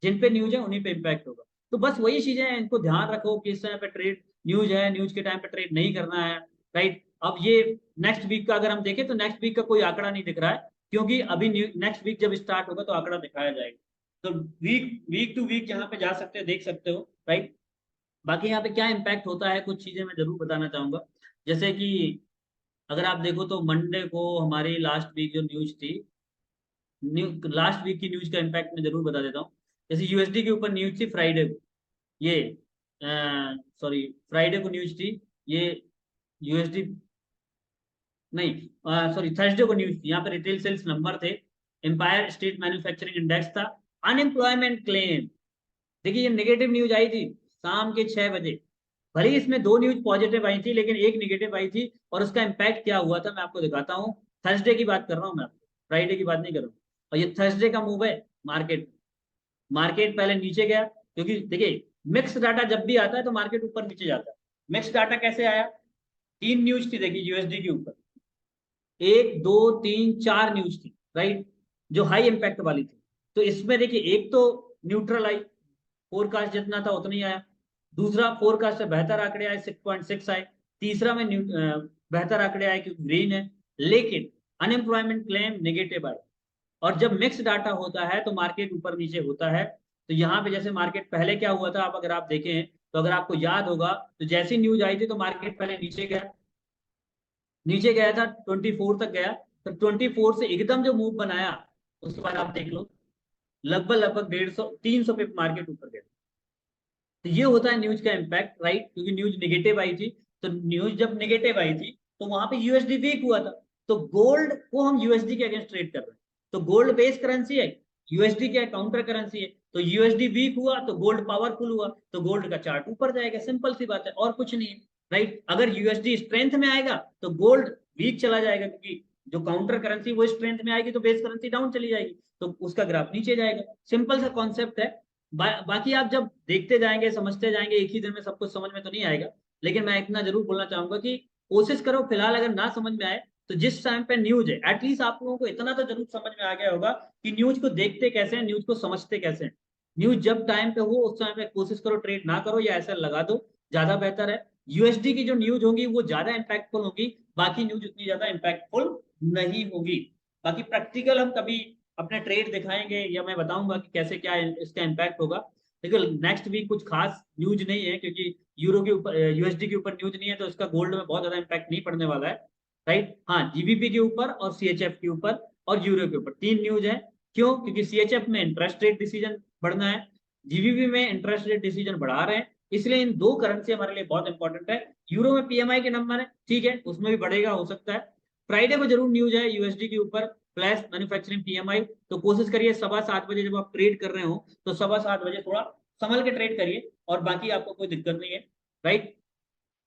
जिन पे न्यूज है उन्हीं पे इम्पैक्ट होगा। तो बस वही चीजें हैं, इनको ध्यान रखो कि इस समय पे ट्रेड न्यूज है, न्यूज के टाइम पे ट्रेड नहीं करना है, राइट। अब ये नेक्स्ट वीक का अगर हम देखें तो नेक्स्ट वीक का कोई आंकड़ा नहीं दिख रहा है, क्योंकि अभी नेक्स्ट वीक जब स्टार्ट होगा तो आंकड़ा दिखाया जाएगा। तो वीक वीक टू वीक यहाँ पे जा सकते हो, देख सकते हो, राइट। बाकी यहाँ पे क्या इम्पैक्ट होता है कुछ चीजें मैं जरूर बताना चाहूंगा। जैसे कि अगर आप देखो तो मंडे को हमारी लास्ट वीक जो न्यूज थी, लास्ट वीक की न्यूज का इम्पैक्ट मैं जरूर बता देता हूँ। जैसे यूएसडी के ऊपर न्यूज थी फ्राइडे को, ये सॉरी फ्राइडे को न्यूज थी ये, यूएसडी नहीं सॉरी थर्सडे को न्यूज थी। यहाँ पे रिटेल सेल्स नंबर थे, एम्पायर स्टेट मैन्युफैक्चरिंग इंडेक्स था, अनएम्प्लॉयमेंट क्लेम। देखिए ये नेगेटिव न्यूज आई थी शाम के 6 बजे, भले ही इसमें दो न्यूज पॉजिटिव आई थी लेकिन एक निगेटिव आई थी, और उसका इम्पैक्ट क्या हुआ था मैं आपको दिखाता हूँ। थर्सडे की बात कर रहा हूँ मैं आपको, फ्राइडे की बात नहीं कर रहा हूँ। और ये थर्सडे का मूव है मार्केट। मार्केट पहले नीचे गया, क्योंकि देखिए मिक्स डाटा जब भी आता है तो मार्केट ऊपर नीचे जाता है। मिक्स डाटा कैसे आया? तीन न्यूज थी देखिए यूएसडी के ऊपर, एक दो तीन चार न्यूज थी, राइट, जो हाई इम्पैक्ट वाली थी। तो इसमें देखिए एक तो न्यूट्रल आई, फोरकास्ट जितना था उतना ही आया। दूसरा फोरकास्ट से बेहतर आंकड़े आए, 6.6 आए। तीसरा में बेहतर आंकड़े आए क्योंकि ग्रीन है। लेकिन अनएम्प्लॉयमेंट क्लेम नेगेटिव आए। और जब मिक्स डाटा होता है तो मार्केट ऊपर नीचे होता है। तो यहाँ पे जैसे मार्केट पहले क्या हुआ था, आप अगर आप देखें तो अगर आपको याद होगा, तो जैसी न्यूज आई थी तो मार्केट पहले नीचे गया, नीचे गया था 24 तक गया। तो 24 से एकदम जो मूव बनाया, उसके बाद आप देख लो लगभग लगभग 150 300 पे मार्केट ऊपर गया। तो ये होता है न्यूज का इम्पैक्ट, राइट, क्योंकि न्यूज निगेटिव आई थी। तो न्यूज जब निगेटिव आई थी तो वहां पे यूएसडी वीक हुआ था। तो गोल्ड को हम यूएसडी के अगेंस्ट ट्रेड कर रहे हैं। तो गोल्ड बेस करेंसी है, यूएसडी क्या है, काउंटर करेंसी है। तो यूएसडी वीक हुआ तो गोल्ड पावरफुल हुआ, तो गोल्ड का चार्ट ऊपर जाएगा। सिंपल सी बात है, और कुछ नहीं है, राइट। अगर यूएसडी स्ट्रेंथ में आएगा तो गोल्ड वीक चला जाएगा, क्योंकि जो काउंटर करेंसी वो स्ट्रेंथ में आएगी तो बेस करेंसी डाउन चली जाएगी, तो उसका ग्राफ नीचे जाएगा। सिंपल सा कॉन्सेप्ट है। बाकी आप जब देखते जाएंगे समझते जाएंगे, एक ही दिन में सब कुछ समझ में तो नहीं आएगा। लेकिन मैं इतना जरूर बोलना चाहूंगा कि कोशिश करो, फिलहाल अगर ना समझ में आए तो जिस टाइम पे न्यूज है एटलीस्ट आप लोगों को इतना तो जरूर समझ में आ गया होगा कि न्यूज को देखते कैसे हैं, न्यूज को समझते कैसे हैं। न्यूज जब टाइम पे हो उस टाइम पे कोशिश करो ट्रेड ना करो या ऐसा लगा दो, ज्यादा बेहतर है। यूएसडी की जो न्यूज होगी वो ज्यादा इंपैक्टफुल होगी, बाकी न्यूज उतनी ज्यादा इंपैक्टफुल नहीं होगी। बाकी प्रैक्टिकल हम कभी अपने ट्रेड दिखाएंगे या मैं बताऊंगा कि कैसे क्या इसका इम्पैक्ट होगा। देखो नेक्स्ट वीक कुछ खास न्यूज नहीं है, क्योंकि यूरो के ऊपर यूएसडी के ऊपर न्यूज नहीं है, तो इसका गोल्ड में बहुत ज्यादा इम्पैक्ट नहीं पड़ने वाला है, राइट। हाँ, जीबीपी के ऊपर और सीएचएफ के ऊपर और यूरो के ऊपर तीन न्यूज है। क्यों? क्योंकि सीएचएफ में इंटरेस्ट रेट डिसीजन बढ़ना है, जीबीपी में इंटरेस्ट रेट डिसीजन बढ़ा रहे हैं, इसलिए इन दो करेंसी हमारे लिए बहुत इंपॉर्टेंट है। यूरो में पीएमआई के नंबर है, ठीक है, उसमें भी बढ़ेगा, हो सकता है। फ्राइडे को जरूर न्यूज है यूएसडी के ऊपर, फ्लैश मैन्युफैक्चरिंग पीएमआई। तो कोशिश करिए 7:15 जब आप ट्रेड कर रहे हो तो 7:15 थोड़ा संभल के ट्रेड करिए, और बाकी आपको कोई दिक्कत नहीं है, राइट।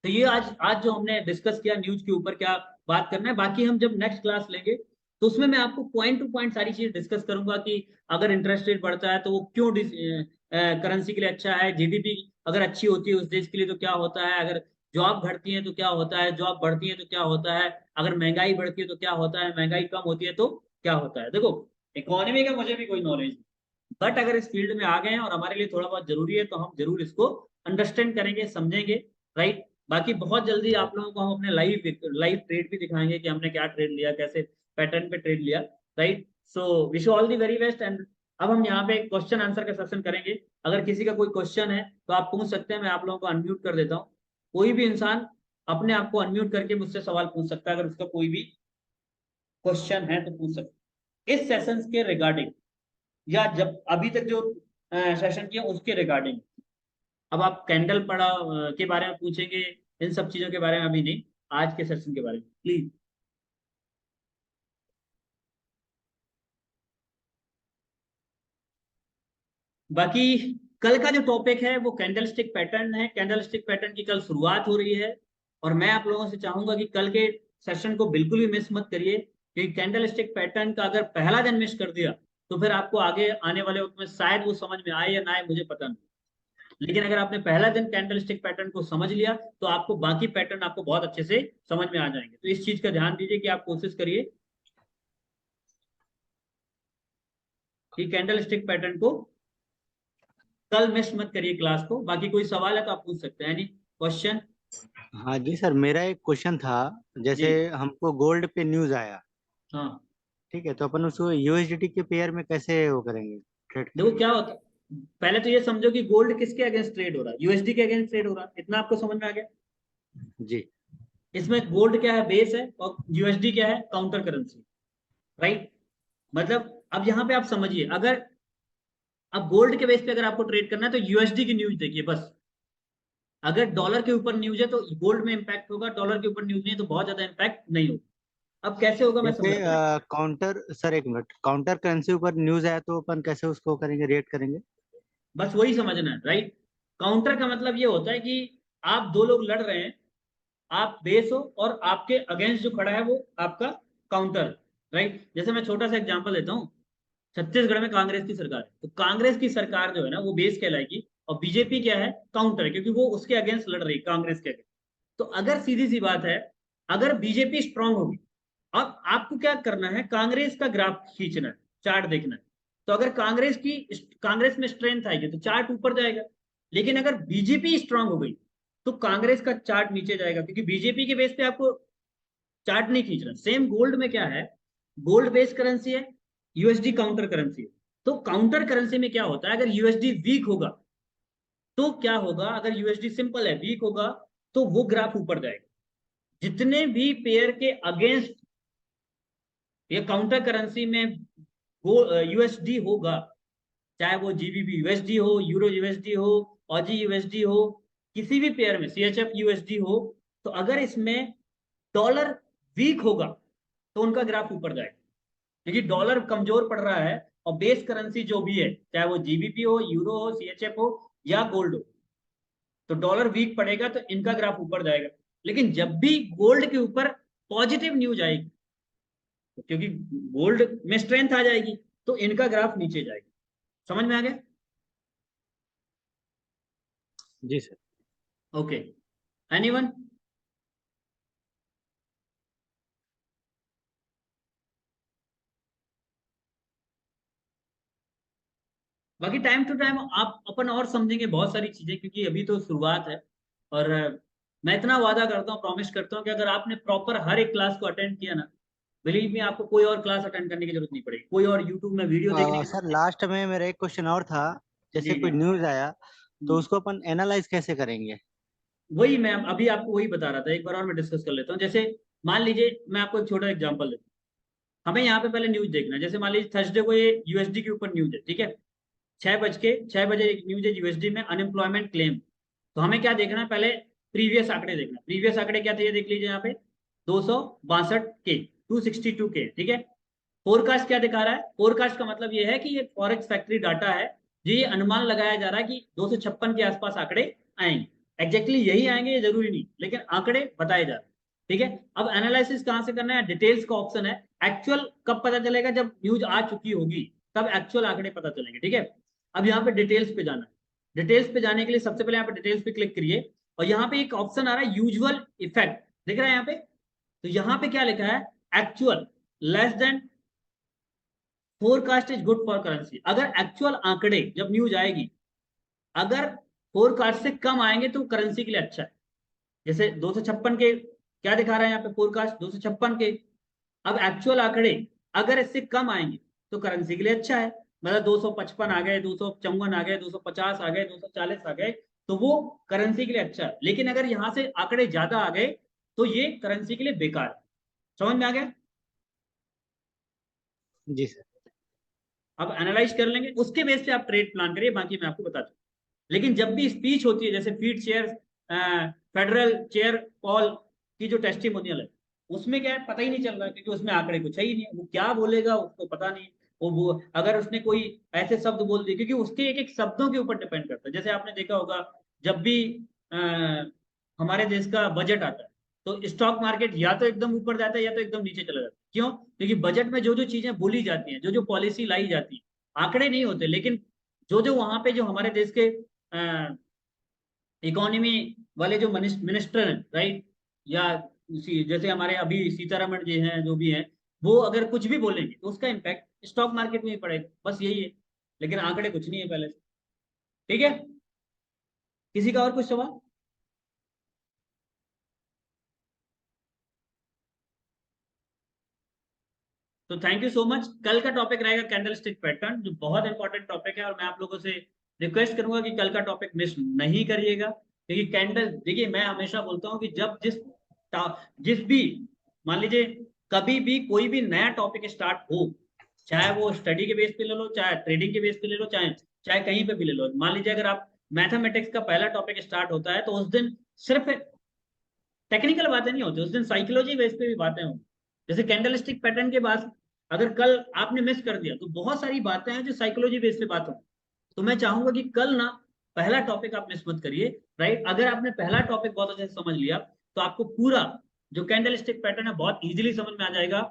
तो ये आज आज जो हमने डिस्कस किया न्यूज के ऊपर क्या बात करना है, बाकी हम जब नेक्स्ट क्लास लेंगे तो उसमें मैं आपको पॉइंट टू पॉइंट सारी चीज डिस्कस करूंगा कि अगर इंटरेस्ट रेट बढ़ता है तो वो क्यों करेंसी के लिए अच्छा है, जीडीपी अगर अच्छी होती है उस देश के लिए तो क्या होता है, अगर जॉब घटती है तो क्या होता है, जॉब बढ़ती है तो क्या होता है, अगर महंगाई बढ़ती है तो क्या होता है, महंगाई कम होती है तो क्या होता है। देखो इकोनॉमी का मुझे भी कोई नॉलेज नहीं, बट अगर इस फील्ड में आ गए हैं और हमारे लिए थोड़ा बहुत जरूरी है तो हम जरूर इसको अंडरस्टैंड करेंगे, समझेंगे, राइट। बाकी बहुत जल्दी आप लोगों को हम अपने लाइव लाइव ट्रेड भी दिखाएंगे कि हमने क्या ट्रेड लिया, कैसे पैटर्न पे ट्रेड लिया, right. So wish you all the very best. And अब हम यहाँ पे क्वेश्चन आंसर का सेशन करेंगे। अगर किसी का कोई क्वेश्चन है तो आप पूछ सकते हैं, मैं आप लोगों को अनम्यूट कर देता हूँ। कोई भी इंसान अपने आप को अनम्यूट करके मुझसे सवाल पूछ सकता है, अगर उसका कोई भी क्वेश्चन है तो पूछ सकते हैं इस सेशन के रिगार्डिंग, या जब अभी तक जो सेशन किया उसके रिगार्डिंग। अब आप कैंडल पड़ा के बारे में पूछेंगे, इन सब चीजों के बारे में अभी नहीं, आज के सेशन के बारे में प्लीज। बाकी कल का जो टॉपिक है वो कैंडलस्टिक पैटर्न है। कैंडलस्टिक पैटर्न की कल शुरुआत हो रही है, और मैं आप लोगों से चाहूंगा कि कल के सेशन को बिल्कुल भी मिस मत करिए, क्योंकि कैंडलस्टिक पैटर्न का अगर पहला दिन मिस कर दिया तो फिर आपको आगे आने वाले वक्त में शायद वो समझ में आए या ना आए, मुझे पता नहीं। लेकिन अगर आपने पहला दिन कैंडलस्टिक पैटर्न को समझ लिया तो आपको बाकी पैटर्न आपको बहुत अच्छे से समझ में आ जाएंगे। तो इस चीज का ध्यान दीजिए कि आप कोशिश करिए कि कैंडलस्टिक पैटर्न को कल मिस मत करिए क्लास को। बाकी कोई सवाल है तो आप पूछ सकते हैं, एनी क्वेश्चन? हाँ जी सर, मेरा एक क्वेश्चन था। जी। जैसे हमको गोल्ड पे न्यूज आया, हाँ, ठीक है, तो अपन उसको यूएसडीटी के पेयर में कैसे वो करेंगे, ट्रेड देखो करेंगे? क्या होता है, पहले तो ये समझो कि गोल्ड किसके अगेंस्ट ट्रेड हो रहा है, यूएसडी के अगेंस्ट ट्रेड हो रहा है, इतना आपको समझ में आ गया। जी। इसमें गोल्ड क्या है, बेस है, और यूएसडी क्या है, काउंटर करेंसी, राइट। मतलब अब यहाँ पे आप समझिए, अगर अब गोल्ड के बेस पे अगर आपको ट्रेड करना है तो यूएसडी की न्यूज देखिए बस। अगर डॉलर के ऊपर न्यूज है तो गोल्ड में इंपैक्ट होगा, डॉलर के ऊपर न्यूज नहीं है तो बहुत ज्यादा इंपैक्ट नहीं होगा। अब कैसे होगा मैं जैसे समझाता हूँ। काउंटर सर, एक मिनट, काउंटर करेंसी ऊपर न्यूज आया तो अपन कैसे उसको करेंगे, रेट करेंगे? बस वही समझना है, राइट। काउंटर का मतलब ये होता है कि आप दो लोग लड़ रहे हैं, आप बेस हो और आपके अगेंस्ट जो खड़ा है वो आपका काउंटर, राइट। जैसे मैं छोटा सा एग्जांपल देता हूँ, छत्तीसगढ़ में कांग्रेस की सरकार है, तो कांग्रेस की सरकार जो है ना वो बेस कहलाएगी, और बीजेपी क्या है, काउंटर है, क्योंकि वो उसके अगेंस्ट लड़ रही है, कांग्रेस के अगेंस्ट। तो अगर सीधी सी बात है, अगर बीजेपी स्ट्रांग होगी, अब आपको क्या करना है, कांग्रेस का ग्राफ खींचना है, चार्ट देखना है। तो अगर कांग्रेस में स्ट्रेंथ आएगी तो चार्ट ऊपर जाएगा, लेकिन अगर बीजेपी स्ट्रांग हो गई तो कांग्रेस का चार्ट नीचे जाएगा, क्योंकि बीजेपी के बेस पे आपको चार्ट नहीं खींचना। सेम गोल्ड में क्या है, गोल्ड बेस करेंसी है, यूएसडी काउंटर करेंसी है। तो काउंटर करेंसी में क्या होता है, अगर यूएसडी वीक होगा तो क्या होगा, अगर यूएसडी सिंपल है वीक होगा तो वो ग्राफ ऊपर जाएगा। जितने भी पेयर के अगेंस्ट ये काउंटर करेंसी में यूएसडी होगा, चाहे वो जीबीपी यूएसडी हो, यूरो यूएसडी हो, ऑजी यूएसडी हो, किसी भी पेयर में सीएचएफ यूएसडी हो, तो अगर इसमें डॉलर वीक होगा तो उनका ग्राफ ऊपर जाएगा, क्योंकि डॉलर कमजोर पड़ रहा है। और बेस करेंसी जो भी है, चाहे वो जीबीपी हो, यूरो हो, सीएचएफ हो या गोल्ड हो, तो डॉलर वीक पड़ेगा तो इनका ग्राफ ऊपर जाएगा। लेकिन जब भी गोल्ड के ऊपर पॉजिटिव न्यूज आएगी, तो क्योंकि गोल्ड में स्ट्रेंथ आ जाएगी, तो इनका ग्राफ नीचे जाएगा। समझ में आ गया? जी सर। Okay, anyone? बाकी टाइम टू टाइम आप अपन और समझेंगे बहुत सारी चीजें, क्योंकि अभी तो शुरुआत है। और मैं इतना वादा करता हूँ, प्रॉमिस करता हूँ कि अगर आपने प्रॉपर हर एक क्लास को अटेंड किया ना, बिलीव मी, आपको कोई और क्लास अटेंड करने की जरूरत नहीं पड़ेगी, कोई और यूट्यूब में वीडियो देखने की सर जरूरत नहीं। लास्ट में मेरा एक क्वेश्चन और था, जैसे जी कोई जी। न्यूज आया तो हम्म। उसको अपन एनालाइज कैसे करेंगे? वही मैं अभी आपको वही बता रहा था, एक बार और मैं डिस्कस कर लेता हूँ। जैसे मान लीजिए, मैं आपको एक छोटा एग्जांपल देता हूँ। हमें यहाँ पे पहले न्यूज देखना है। जैसे मान लीजिए थर्सडे को ये यूएसडी के ऊपर न्यूज है, ठीक है, 6 बजे एक न्यूज है यूएसडी में, अनएम्प्लॉयमेंट क्लेम। तो हमें क्या देखना है, पहले प्रीवियस आंकड़े देखना। प्रीवियस आंकड़े क्या थे, ये देख लीजिए यहाँ पे, 262 के, 262 के, ठीक है। फोरकास्ट क्या दिखा रहा है, फोरकास्ट का मतलब ये है कि ये फॉरेक्स फैक्ट्री डाटा है, जो ये अनुमान लगाया जा रहा है कि 256 के आसपास आंकड़े आएंगे। एग्जैक्टली यही आएंगे ये जरूरी नहीं, लेकिन आंकड़े बताए जा रहे हैं, ठीक है। अब एनालिसिस कहां से करना है, डिटेल्स का ऑप्शन है। एक्चुअल कब पता चलेगा, जब न्यूज आ चुकी होगी, तब एक्चुअल आंकड़े पता चलेंगे, ठीक है। अब यहाँ पे डिटेल्स पे जाना है। डिटेल्स पे जाने के लिए सबसे पहले यहाँ पे डिटेल्स पे क्लिक करिए, और यहाँ पे एक ऑप्शन आ रहा है यूजुअल इफेक्ट, दिख रहा है यहाँ पे। तो यहाँ पे क्या लिखा है, actual less than forecast is good for currency. अगर एक्चुअल आंकड़े जब न्यूज आएगी, अगर फोरकास्ट से कम आएंगे तो करेंसी के लिए अच्छा है। जैसे 256 के क्या दिखा रहा है यहाँ पे, फोरकास्ट 256 के। अब एक्चुअल आंकड़े अगर इससे कम आएंगे तो करेंसी के लिए अच्छा है, मतलब 255 आ गए, 254 आ गए, 250 आ गए, 240 आ गए, तो वो करेंसी के लिए अच्छा है। लेकिन अगर यहाँ से आंकड़े ज्यादा आ गए तो ये करेंसी के लिए बेकार है। समझ में आ गया? जी सर। अब एनालाइज कर लेंगे, उसके बेस पे आप ट्रेड प्लान करिए, बाकी मैं आपको बताता हूँ। लेकिन जब भी स्पीच होती है, जैसे feed chair, federal chair Paul की जो टेस्टिमोनियल है, उसमें क्या है पता ही नहीं चल रहा है, क्योंकि उसमें आंकड़े कुछ है ही नहीं, वो क्या बोलेगा उसको पता नहीं। वो अगर उसने कोई ऐसे शब्द बोल दिए, क्योंकि उसके एक एक शब्दों के ऊपर डिपेंड करता है। जैसे आपने देखा होगा, जब भी आ, हमारे देश का बजट आता है, तो स्टॉक मार्केट या तो एकदम ऊपर जाता है या तो एकदम नीचे चला जाता है। क्यों? क्योंकि बजट में जो जो चीजें बोली जाती हैं, जो जो पॉलिसी लाई जाती है, आंकड़े नहीं होते, लेकिन जो जो वहां पे जो हमारे देश के इकोनॉमी वाले जो मिनिस्टर हैं, राइट, या जैसे हमारे अभी सीतारमण जी हैं, जो भी हैं, वो अगर कुछ भी बोलेंगे तो उसका इम्पैक्ट स्टॉक मार्केट में ही पड़ेगा, बस यही है। लेकिन आंकड़े कुछ नहीं है पहले से, ठीक है। किसी का और कुछ सवाल? तो थैंक यू सो मच। कल का टॉपिक रहेगा कैंडल स्टिक पैटर्न, जो बहुत इंपॉर्टेंट टॉपिक है, और मैं आप लोगों से रिक्वेस्ट करूंगा कि कल का टॉपिक मिस नहीं करिएगा। क्योंकि कैंडल, देखिए मैं हमेशा बोलता हूँ कि जब जिस भी, मान लीजिए, कभी भी कोई भी नया टॉपिक स्टार्ट हो, चाहे वो स्टडी के बेस पे ले लो, चाहे ट्रेडिंग के बेस पे ले लो, चाहे चाहे कहीं पे भी ले लो। मान लीजिए अगर आप मैथमेटिक्स का पहला टॉपिक स्टार्ट होता है, तो उस दिन सिर्फ टेक्निकल बातें नहीं होती, उस दिन साइकोलॉजी बेस पे भी बातें होंगी। जैसे कैंडलस्टिक पैटर्न के बाद अगर कल आपने मिस कर दिया, तो बहुत सारी बातें हैं जो साइकोलॉजी बेस पे बात होंगी। तो मैं चाहूंगा कि कल ना पहला टॉपिक आप मिस मत करिए, राइट। अगर आपने पहला टॉपिक बहुत अच्छे से समझ लिया तो आपको पूरा जो कैंडल स्टिक पैटर्न है बहुत इजीली समझ में आ जाएगा।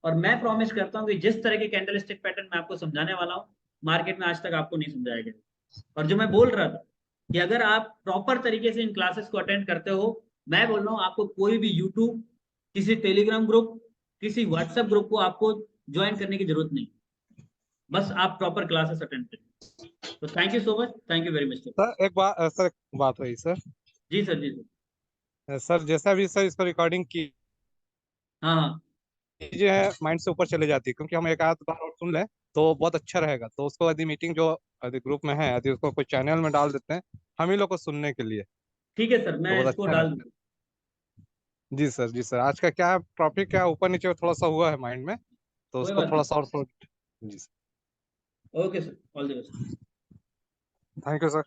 और मैं प्रॉमिस करता हूँ कि जिस तरह के कैंडल स्टिक पैटर्न मैं आपको समझाने वाला हूँ, मार्केट में आज तक आपको नहीं समझाया गया। और जो मैं बोल रहा था कि अगर आप प्रॉपर तरीके से इन क्लासेस को अटेंड करते हो, मैं बोल रहा हूँ आपको कोई भी यूट्यूब, किसी टेलीग्राम ग्रुप, किसी व्हाट्सएप ग्रुप को आपको ज्वाइन करने की जरूरत नहीं। बस आप प्रॉपर क्लासेस अटेंड करें। तो thank you so much, thank you very much sir. Sir एक बात, सर एक बात हुई सर। जी सर, जी सर। सर जैसा भी सर इसको रिकॉर्डिंग की हाँ हाँ। जो है माइंड से ऊपर चले जाती है, क्योंकि हम एक आध बार और सुन लें तो बहुत अच्छा रहेगा। तो उसको यदि मीटिंग जो यदि ग्रुप में है, यदि उसको कोई चैनल में डाल देते हैं हम ही लोग को सुनने के लिए, ठीक है सर, तो मैं बहुत इसको अच्छा डाल रहेगा। दूंगा। जी सर, जी सर। आज का क्या टॉपिक, क्या ऊपर नीचे थोड़ा सा हुआ है माइंड में, तो कोई उसको बात थोड़ा नहीं। सा और जी sir. Okay sir, all the best. Thank you sir.